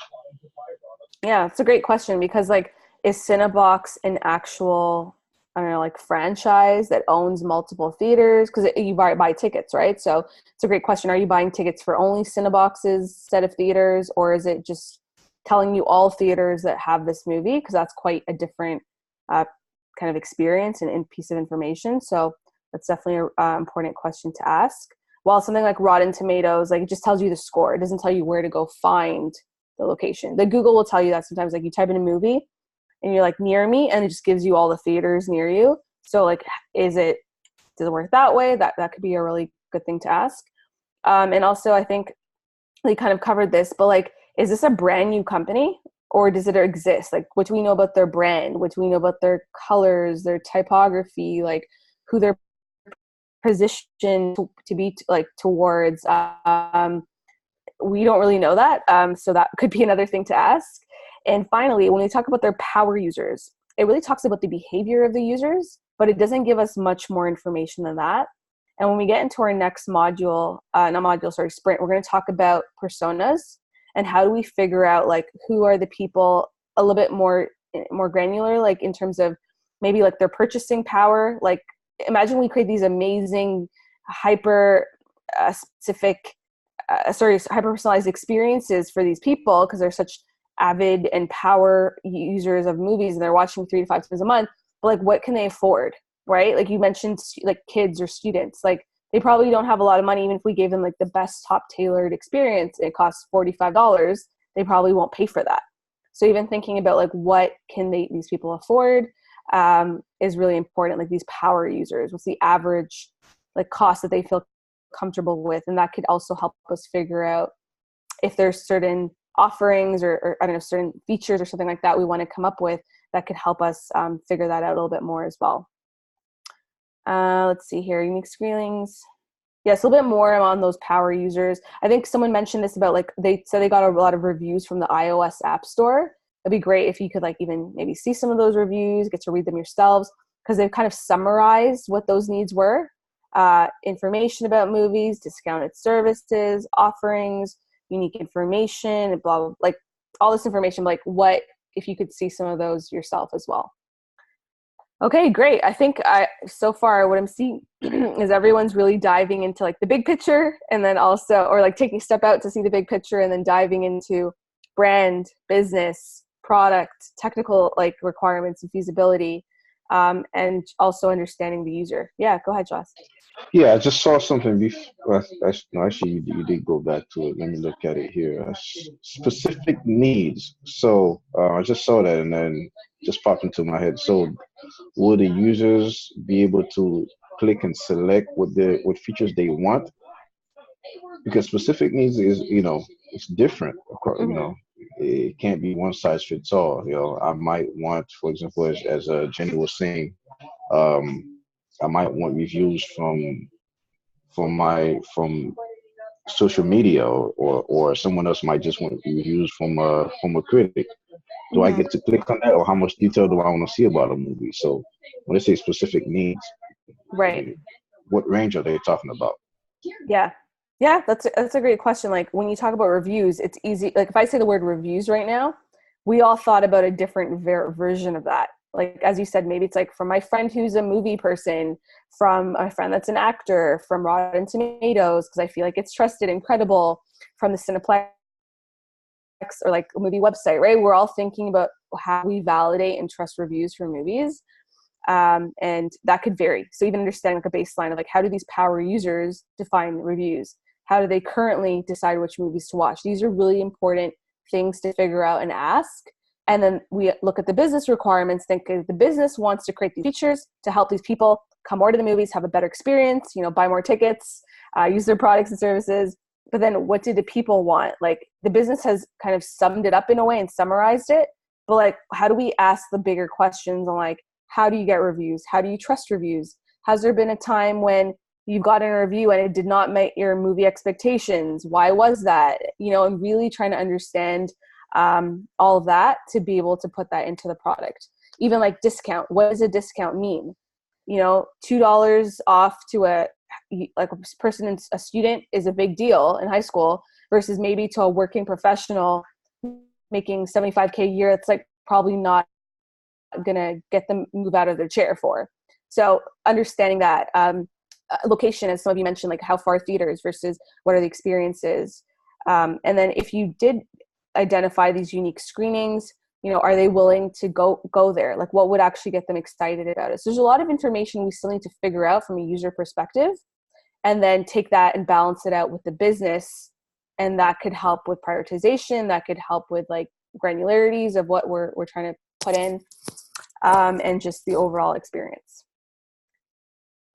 Yeah, it's a great question because like, is Cinebox an actual, I don't know, like franchise that owns multiple theaters? Because you buy tickets, right? So it's a great question. Are you buying tickets for only Cinebox's set of theaters, or is it just telling you all theaters that have this movie? Because that's quite a different kind of experience and piece of information. So that's definitely an important question to ask. While something like Rotten Tomatoes, like it just tells you the score. It doesn't tell you where to go find the location. The Google will tell you that sometimes, like you type in a movie and you're like near me, and it just gives you all the theaters near you. So like, does it work that way? That could be a really good thing to ask. And also I think they kind of covered this, but like, is this a brand new company or does it exist? Like, what do we know about their brand? What do we know about their colors, their typography, like who they're positioned to be like towards? We don't really know that. So that could be another thing to ask. And finally, when we talk about their power users, it really talks about the behavior of the users, but it doesn't give us much more information than that. And when we get into our next module, sprint, we're going to talk about personas and how do we figure out like who are the people a little bit more granular, like in terms of maybe like their purchasing power. Like imagine we create these amazing hyper personalized experiences for these people because they're such avid and power users of movies and they're watching 3 to 5 times a month. But like, what can they afford, right? Like you mentioned, like kids or students, like they probably don't have a lot of money. Even if we gave them like the best top tailored experience, it costs $45, they probably won't pay for that. So even thinking about like what can these people afford is really important. Like these power users, what's the average like cost that they feel comfortable with? And that could also help us figure out if there's certain offerings or I don't know, certain features or something like that we want to come up with that could help us figure that out a little bit more as well. Let's see here, unique screenings. Yes, a little bit more on those power users. I think someone mentioned this about like, they said they got a lot of reviews from the iOS App Store. It'd be great if you could like even maybe see some of those reviews, get to read them yourselves, because they've kind of summarized what those needs were. Information about movies, discounted services, offerings, unique information, and blah, blah, like all this information, like what, if you could see some of those yourself as well. Okay, great. I think so far what I'm seeing is everyone's really diving into like the big picture, and then also, or like taking a step out to see the big picture and then diving into brand, business, product, technical like requirements and feasibility, and also understanding the user. Yeah, go ahead, Joss. Yeah, I just saw something no, actually, you did go back to it. Let me look at it here. Specific needs. So I just saw that and then just popped into my head. So will the users be able to click and select what features they want? Because specific needs is, it's different. Of course, it can't be one size fits all. I might want, for example, as Jenny was saying, I might want reviews from social media, or someone else might just want reviews from a critic. Do I get to click on that, or how much detail do I want to see about a movie? So when they say specific needs, right, what range are they talking about? Yeah, that's a great question. Like when you talk about reviews, it's easy. Like if I say the word reviews right now, we all thought about a different version of that. Like, as you said, maybe it's like from my friend who's a movie person, from my friend that's an actor, from Rotten Tomatoes, because I feel like it's trusted and credible, from the Cineplex or like a movie website, right? We're all thinking about how we validate and trust reviews for movies. And that could vary. So even understanding like a baseline of like, how do these power users define reviews? How do they currently decide which movies to watch? These are really important things to figure out and ask. And then we look at the business requirements, think the business wants to create these features to help these people come more to the movies, have a better experience, buy more tickets, use their products and services. But then what do the people want? Like the business has kind of summed it up in a way and summarized it. But like, how do we ask the bigger questions on like, how do you get reviews? How do you trust reviews? Has there been a time when you got a review and it did not meet your movie expectations? Why was that? And really trying to understand all of that to be able to put that into the product. Even like discount, what does a discount mean? $2 off to a person, a student, is a big deal in high school versus maybe to a working professional making $75K a year. It's like probably not gonna get them move out of their chair for. So understanding that location, as some of you mentioned, like how far theaters versus what are the experiences, and then if you did identify these unique screenings, are they willing to go there? Like what would actually get them excited about it? So there's a lot of information we still need to figure out from a user perspective, and then take that and balance it out with the business, and that could help with prioritization, that could help with like granularities of what we're trying to put in, and just the overall experience.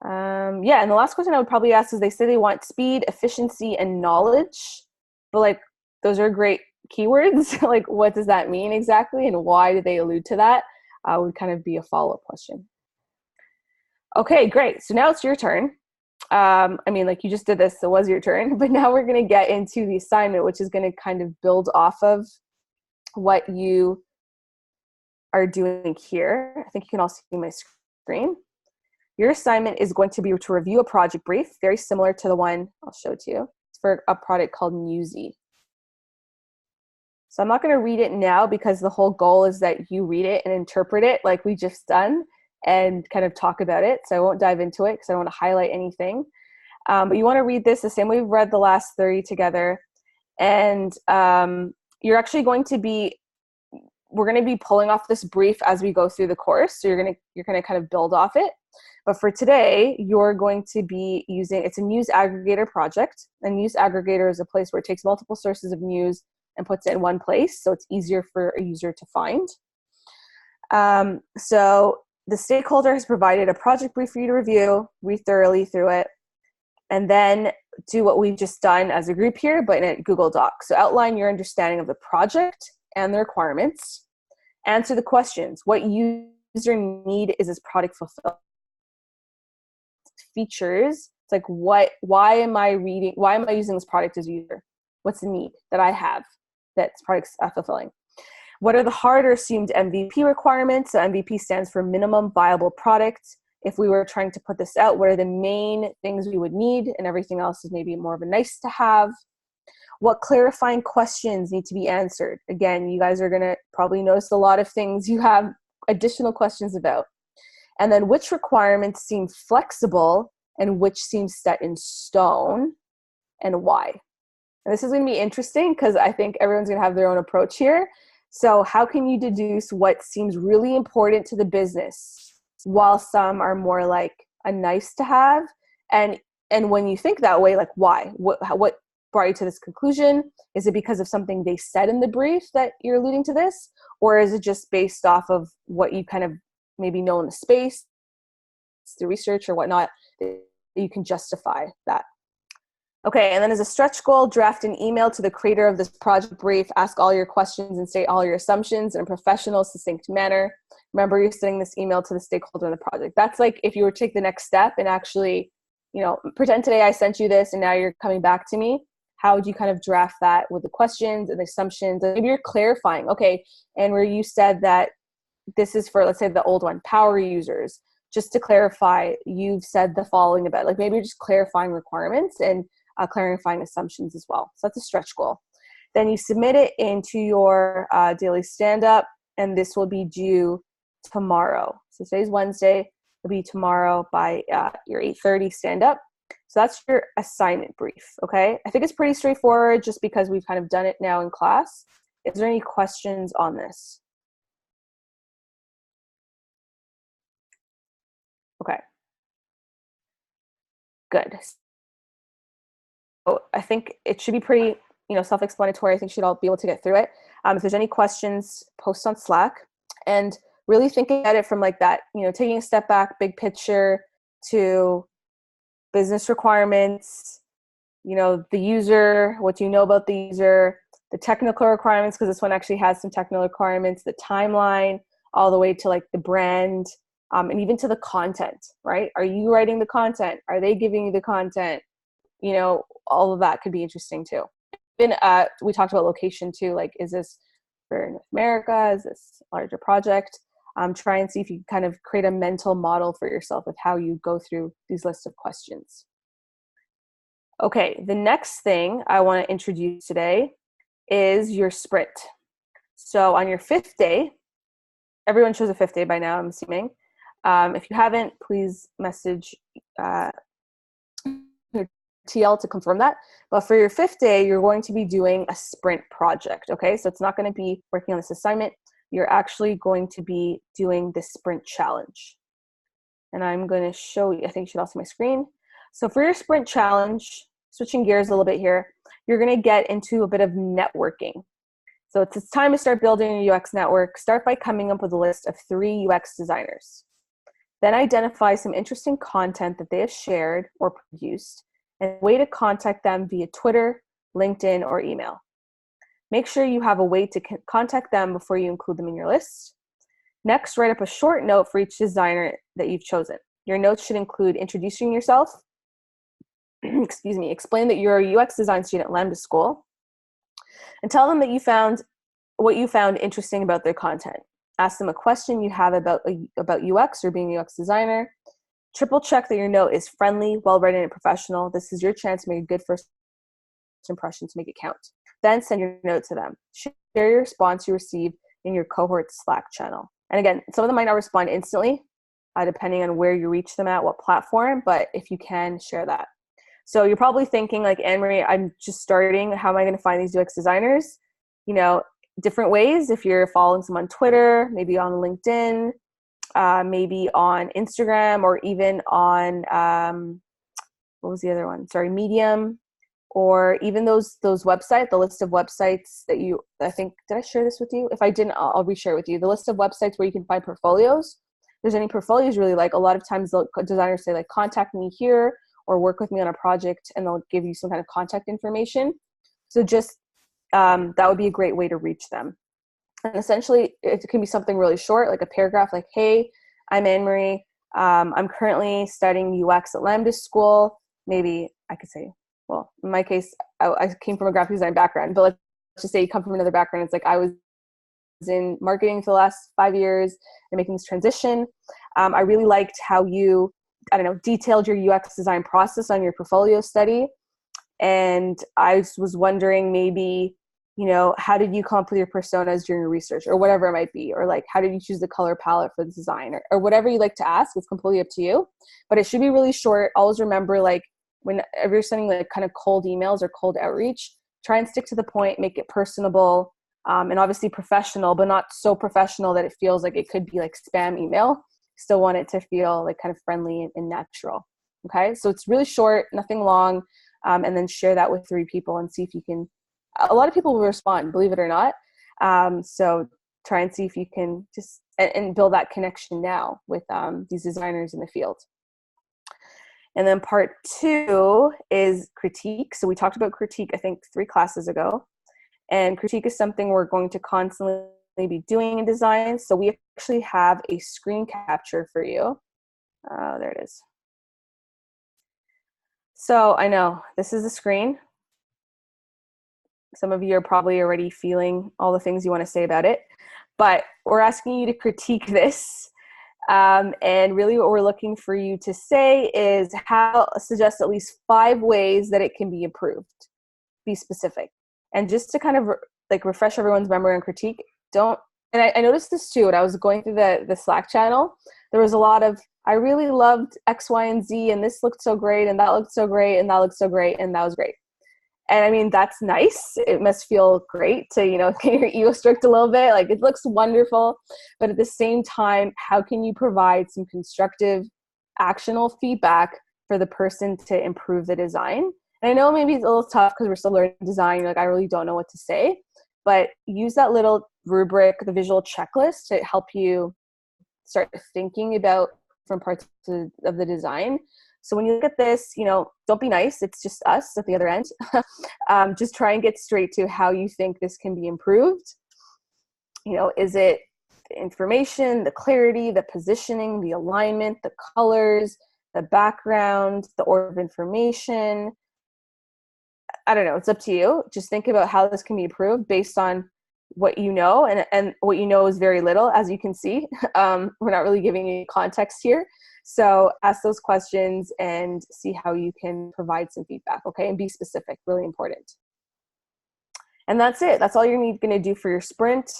And the last question I would probably ask is, they say they want speed, efficiency, and knowledge, but like those are great keywords. Like what does that mean exactly, and why do they allude to that? Would kind of be a follow-up question. Okay, great. So now it's your turn. Like you just did this, so it was your turn, but now we're going to get into the assignment, which is going to kind of build off of what you are doing here. I think you can all see my screen. Your assignment is going to be to review a project brief, very similar to the one I'll show to you. It's for a product called Newsy. So I'm not going to read it now because the whole goal is that you read it and interpret it like we just done and kind of talk about it. So I won't dive into it because I don't want to highlight anything. But you want to read this the same way we've read the last 30 together. And you're actually going to be we're going to be pulling off this brief as we go through the course. So you're going to kind of build off it. But for today, you're going to be using, it's a news aggregator project. A news aggregator is a place where it takes multiple sources of news and puts it in one place, so it's easier for a user to find. So the stakeholder has provided a project brief for you to review, read thoroughly through it, and then do what we've just done as a group here, but in a Google Doc. So outline your understanding of the project and the requirements. Answer the questions. What user need is this product fulfilled? Features. It's like, why am I using this product as a user? What's the need that I have that's product's fulfilling? What are the hard or assumed MVP requirements? So MVP stands for minimum viable product. If we were trying to put this out, what are the main things we would need, and everything else is maybe more of a nice to have? What clarifying questions need to be answered? Again, you guys are going to probably notice a lot of things you have additional questions about. And then which requirements seem flexible and which seem set in stone, and why? And this is going to be interesting because I think everyone's going to have their own approach here. So how can you deduce what seems really important to the business while some are more like a nice to have? And when you think that way, like why? What brought you to this conclusion? Is it because of something they said in the brief that you're alluding to this? Or is it just based off of what you kind of maybe know in the space, through research or whatnot, that you can justify that? Okay, and then as a stretch goal, draft an email to the creator of this project brief, ask all your questions and state all your assumptions in a professional, succinct manner. Remember, you're sending this email to the stakeholder in the project. That's like if you were to take the next step and actually, pretend today I sent you this and now you're coming back to me. How would you kind of draft that with the questions and the assumptions? And maybe you're clarifying, okay, and where you said that this is for, let's say, the old one, power users. Just to clarify, you've said the following about, like maybe you're just clarifying requirements and clarifying assumptions as well. So that's a stretch goal. Then you submit it into your daily stand-up, and this will be due tomorrow. So today's Wednesday, it'll be tomorrow by your 8:30 stand-up. So that's your assignment brief, okay? I think it's pretty straightforward just because we've kind of done it now in class. Is there any questions on this? Okay. Good. So I think it should be pretty, self-explanatory. I think you should all be able to get through it. If there's any questions, post on Slack, and really think at it from like that, taking a step back, big picture, to business requirements, the user, what do you know about the user, the technical requirements, because this one actually has some technical requirements, the timeline, all the way to like the brand, and even to the content, right? Are you writing the content? Are they giving you the content? All of that could be interesting too. Then we talked about location too, like is this for North America? Is this a larger project? Try and see if you can kind of create a mental model for yourself of how you go through these lists of questions. Okay, the next thing I want to introduce today is your sprint. So on your 5th day, everyone chose a 5th day by now, I'm assuming. If you haven't, please message your TL to confirm that. But for your 5th day, you're going to be doing a sprint project, okay? So it's not going to be working on this assignment. You're actually going to be doing the sprint challenge. And I'm going to show you, I think you should also see my screen. So for your sprint challenge, switching gears a little bit here, you're going to get into a bit of networking. So it's time to start building a UX network. Start by coming up with a list of 3 UX designers. Then identify some interesting content that they have shared or produced and a way to contact them via Twitter, LinkedIn, or email. Make sure you have a way to contact them before you include them in your list. Next, write up a short note for each designer that you've chosen. Your notes should include introducing yourself, explain that you're a UX design student at Lambda School, and tell them that you found what you found interesting about their content. Ask them a question you have about UX or being a UX designer. Triple check that your note is friendly, well-written, and professional. This is your chance to make a good first impression to make it count. Then send your note to them. Share your response you received in your cohort Slack channel. And again, some of them might not respond instantly, depending on where you reach them at, what platform, but if you can, share that. So you're probably thinking like, Anne-Marie, I'm just starting. How am I going to find these UX designers? different ways. If you're following someone on Twitter, maybe on LinkedIn, maybe on Instagram, or even on, what was the other one? Sorry, Medium, or even those websites, the list of websites that I think, did I share this with you? If I didn't, I'll reshare with you. The list of websites where you can find portfolios. If there's any portfolios you really like, a lot of times the designers say like, contact me here or work with me on a project, and they'll give you some kind of contact information. So just, that would be a great way to reach them. And essentially it can be something really short, like a paragraph, like, hey, I'm Anne-Marie. I'm currently studying UX at Lambda School. Maybe I could say, well, in my case, I came from a graphic design background, but let's just say you come from another background. It's like, I was in marketing for the last 5 years and making this transition. I really liked how you, detailed your UX design process on your portfolio study. And I was wondering, maybe, how did you come up with your personas during your research, or whatever it might be? Or like, how did you choose the color palette for the design, or whatever you like to ask? It's completely up to you, but it should be really short. Always remember, like, whenever you're sending like kind of cold emails or cold outreach, try and stick to the point, make it personable, and obviously professional, but not so professional that it feels like it could be like spam email. Still want it to feel like kind of friendly and natural. Okay. So it's really short, nothing long. And then share that with 3 people and see if you can, a lot of people will respond, believe it or not. So try and see if you can just, and build that connection now with these designers in the field. And then part 2 is critique. So we talked about critique, I think 3 classes ago. And critique is something we're going to constantly be doing in design. So we actually have a screen capture for you. There it is. So I know this is the screen. Some of you are probably already feeling all the things you want to say about it, but we're asking you to critique this. And really what we're looking for you to say is suggest at least 5 ways that it can be improved. Be specific. And just to kind of like refresh everyone's memory on critique, and I noticed this too, when I was going through the Slack channel, there was a lot of, I really loved X, Y, and Z, and this looked so great, and that looked so great, and that looked so great, and that was great. And I mean, that's nice. It must feel great to, get your ego stroked a little bit. Like, it looks wonderful. But at the same time, how can you provide some constructive, actionable feedback for the person to improve the design? And I know maybe it's a little tough because we're still learning design. You're like, I really don't know what to say. But use that little rubric, the visual checklist, to help you start thinking about different parts of the design. So when you look at this, don't be nice. It's just us at the other end. Just try and get straight to how you think this can be improved. Is it the information, the clarity, the positioning, the alignment, the colors, the background, the order of information? I don't know. It's up to you. Just think about how this can be improved based on what you know, and what you know is very little, as you can see. We're not really giving you context here. So ask those questions and see how you can provide some feedback, okay? And be specific, really important. And that's it. That's all you're going to do for your sprint.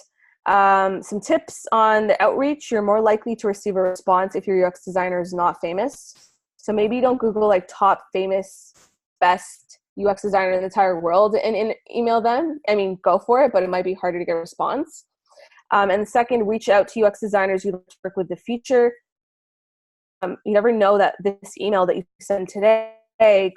Some tips on the outreach. You're more likely to receive a response if your UX designer is not famous. So maybe you don't Google like top famous, best UX designer in the entire world and email them. I mean, go for it, but it might be harder to get a response. And second, reach out to UX designers you work with the future. You never know that this email that you send today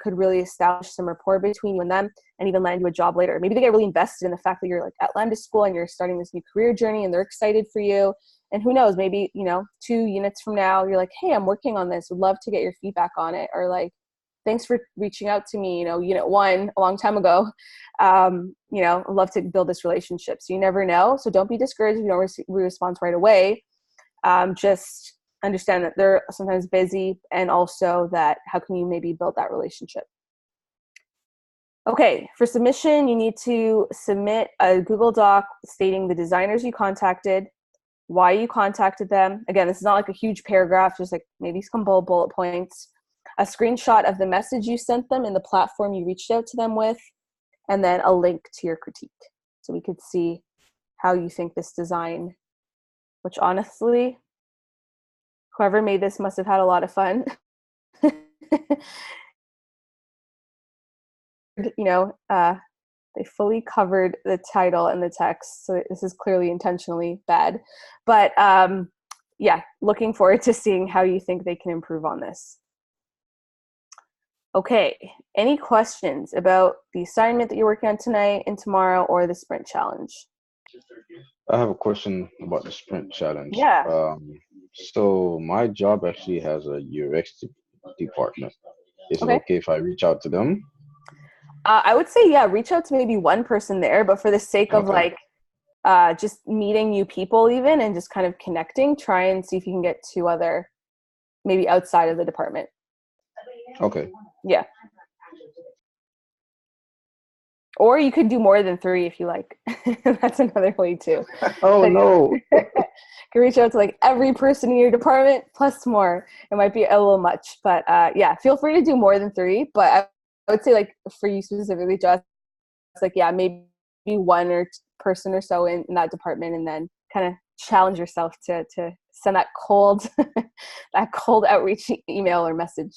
could really establish some rapport between you and them, and even land you a job later. Maybe they get really invested in the fact that you're like at Lambda School and you're starting this new career journey, and they're excited for you. And who knows, maybe 2 units from now, you're like, hey, I'm working on this. Would love to get your feedback on it. Or like, thanks for reaching out to me, unit 1 a long time ago. I'd love to build this relationship. So you never know. So don't be discouraged if you don't receive a response right away. Just understand that they're sometimes busy, and also that how can you maybe build that relationship. Okay, for submission, you need to submit a Google Doc stating the designers you contacted, why you contacted them. Again, this is not like a huge paragraph, just like maybe some bullet points. A screenshot of the message you sent them and the platform you reached out to them with, and then a link to your critique. So we could see how you think this design, which honestly, whoever made this must have had a lot of fun. They fully covered the title and the text, so this is clearly intentionally bad. But yeah, looking forward to seeing how you think they can improve on this. Okay, any questions about the assignment that you're working on tonight and tomorrow, or the sprint challenge? I have a question about the sprint challenge. Yeah. So my job actually has a UX department. Is it Okay. okay if I reach out to them? I would say, yeah, reach out to maybe one person there, but for the sake of Okay. like just meeting new people even and just kind of connecting, try and see if you can get 2 other, maybe outside of the department. Okay. Yeah. Or you could do more than 3 if you like. That's another way too. Oh So no. you can reach out to like every person in your department plus more. It might be a little much, but yeah, feel free to do more than 3. But I would say like for you specifically, just like, yeah, maybe 1 or person or so in that department, and then kind of challenge yourself to send that cold that cold outreach email or message.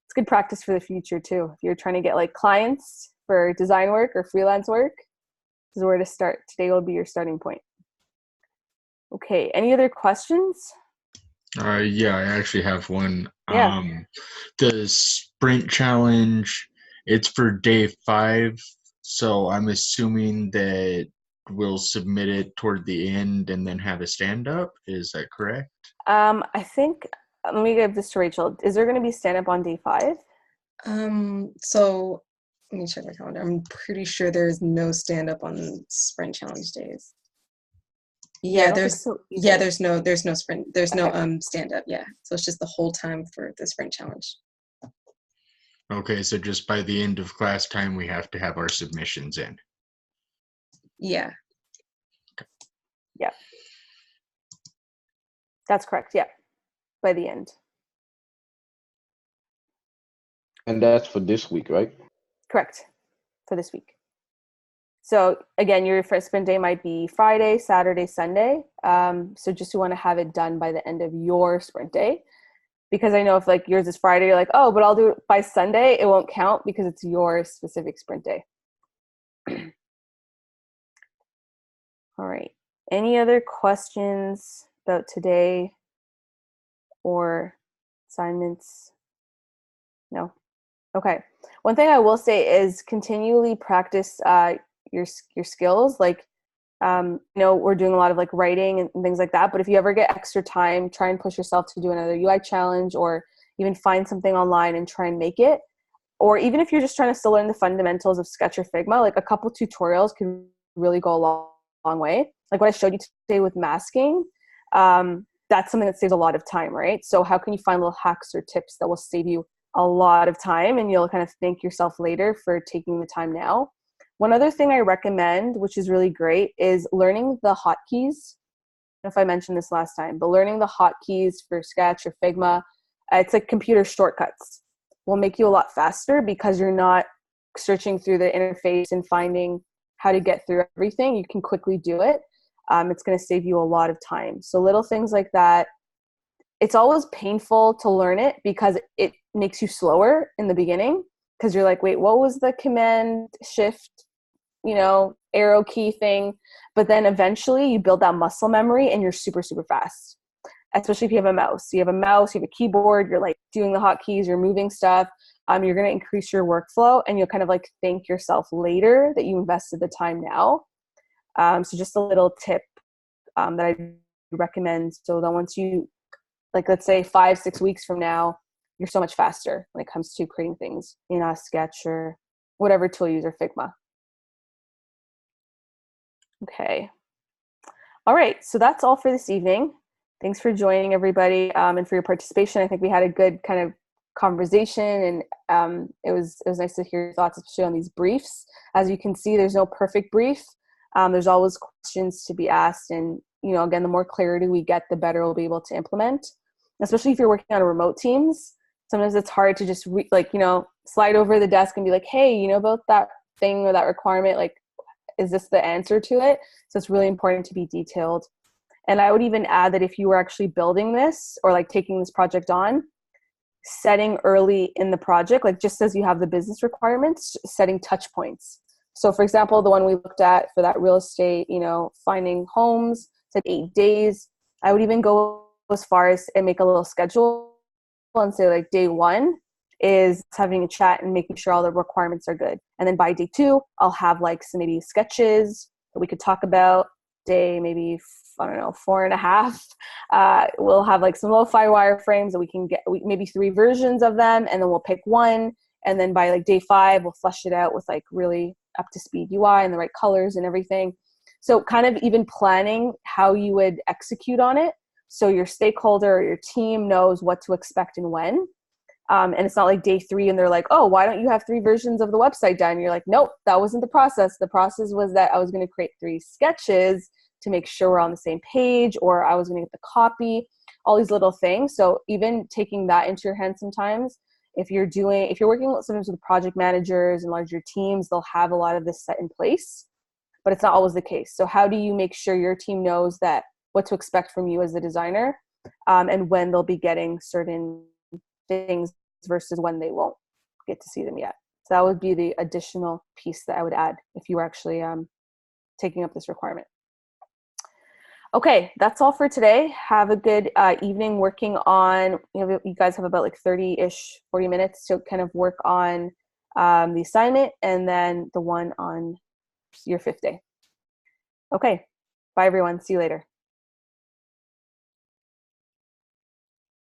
It's good practice for the future too. If you're trying to get like clients for design work or freelance work, this is where to start. Today will be your starting point. Okay, any other questions? Yeah, I actually have one. Yeah. The sprint challenge, it's for day 5, so I'm assuming that we'll submit it toward the end and then have a stand-up. Is that correct? I think, let me give this to Rachel. Is there going to be stand-up on day 5? So let me check my calendar. I'm pretty sure there's no stand-up on sprint challenge days. Yeah, I Yeah, don't think so either. there's no sprint, there's no Okay. stand-up, yeah. So it's just the whole time for the sprint challenge. Okay, so just by the end of class time, we have to have our submissions in. Yeah. Yeah. That's correct, yeah. By the end. And that's for this week, right? Correct. For this week. So again, your first sprint day might be Friday, Saturday, Sunday. So just you want to have it done by the end of your sprint day. Because I know if like yours is Friday, you're like, oh, but I'll do it by Sunday. It won't count because it's your specific sprint day. All right. Any other questions about today or assignments? No? Okay. One thing I will say is continually practice your skills. Like, you know, we're doing a lot of like writing and things like that. But if you ever get extra time, try and push yourself to do another UI challenge, or even find something online and try and make it. Or even if you're just trying to still learn the fundamentals of Sketch or Figma, like a couple tutorials can really go a long way. Like what I showed you today with masking, that's something that saves a lot of time, right? So how can you find little hacks or tips that will save you a lot of time, and you'll kind of thank yourself later for taking the time now? One other thing I recommend, which is really great, is learning the hotkeys. I don't know if I mentioned this last time, but learning the hotkeys for Sketch or Figma, it's like computer shortcuts, will make you a lot faster because you're not searching through the interface and finding how to get through everything. You can quickly do it. It's going to save you a lot of time. So little things like that. It's always painful to learn it because it makes you slower in the beginning, because you're like, wait, what was the command shift, you know, arrow key thing? But then eventually you build that muscle memory and you're super, super fast. Especially if you have a mouse. You have a mouse, you have a keyboard, you're like doing the hotkeys, you're moving stuff. You're going to increase your workflow, and you'll kind of like thank yourself later that you invested the time now. So just a little tip that I recommend. So that once you, like, let's say 5-6 weeks from now, you're so much faster when it comes to creating things in a Sketch or whatever tool you use, or Figma. Okay. All right. So that's all for this evening. Thanks for joining, everybody, and for your participation. I think we had a good kind of conversation, and it was nice to hear your thoughts, especially on these briefs. As you can see, there's no perfect brief. There's always questions to be asked, and you know, again, the more clarity we get, the better we'll be able to implement. Especially if you're working on remote teams, sometimes it's hard to just slide over the desk and be like, hey, you know about that thing or that requirement? Like, is this the answer to it? So it's really important to be detailed. And I would even add that if you were actually building this or like taking this project on, setting early in the project, like just as you have the business requirements, setting touch points. So for example, the one we looked at for that real estate, finding homes, said 8 days. I would even go as far as and make a little schedule and say like day 1 is having a chat and making sure all the requirements are good. And then by day 2, I'll have like some maybe sketches that we could talk about. Day maybe, I don't know, 4.5. We'll have like some lo-fi wireframes that we can get, maybe 3 versions of them, and then we'll pick one. And then by like day 5, we'll flesh it out with like really up to speed UI and the right colors and everything. So kind of even planning how you would execute on it, so your stakeholder or your team knows what to expect and when. And it's not like day 3 and they're like, oh, why don't you have 3 versions of the website done? You're like, nope, that wasn't the process. The process was that I was going to create 3 sketches to make sure we're on the same page, or I was going to get the copy, all these little things. So even taking that into your hands sometimes, if you're working sometimes with project managers and larger teams, they'll have a lot of this set in place, but it's not always the case. So how do you make sure your team knows that what to expect from you as a designer, and when they'll be getting certain things versus when they won't get to see them yet? So that would be the additional piece that I would add if you were actually taking up this requirement. Okay, that's all for today. Have a good evening working on, you guys have about like 30-ish, 40 minutes to kind of work on the assignment, and then the one on your 5th day. Okay, bye everyone. See you later.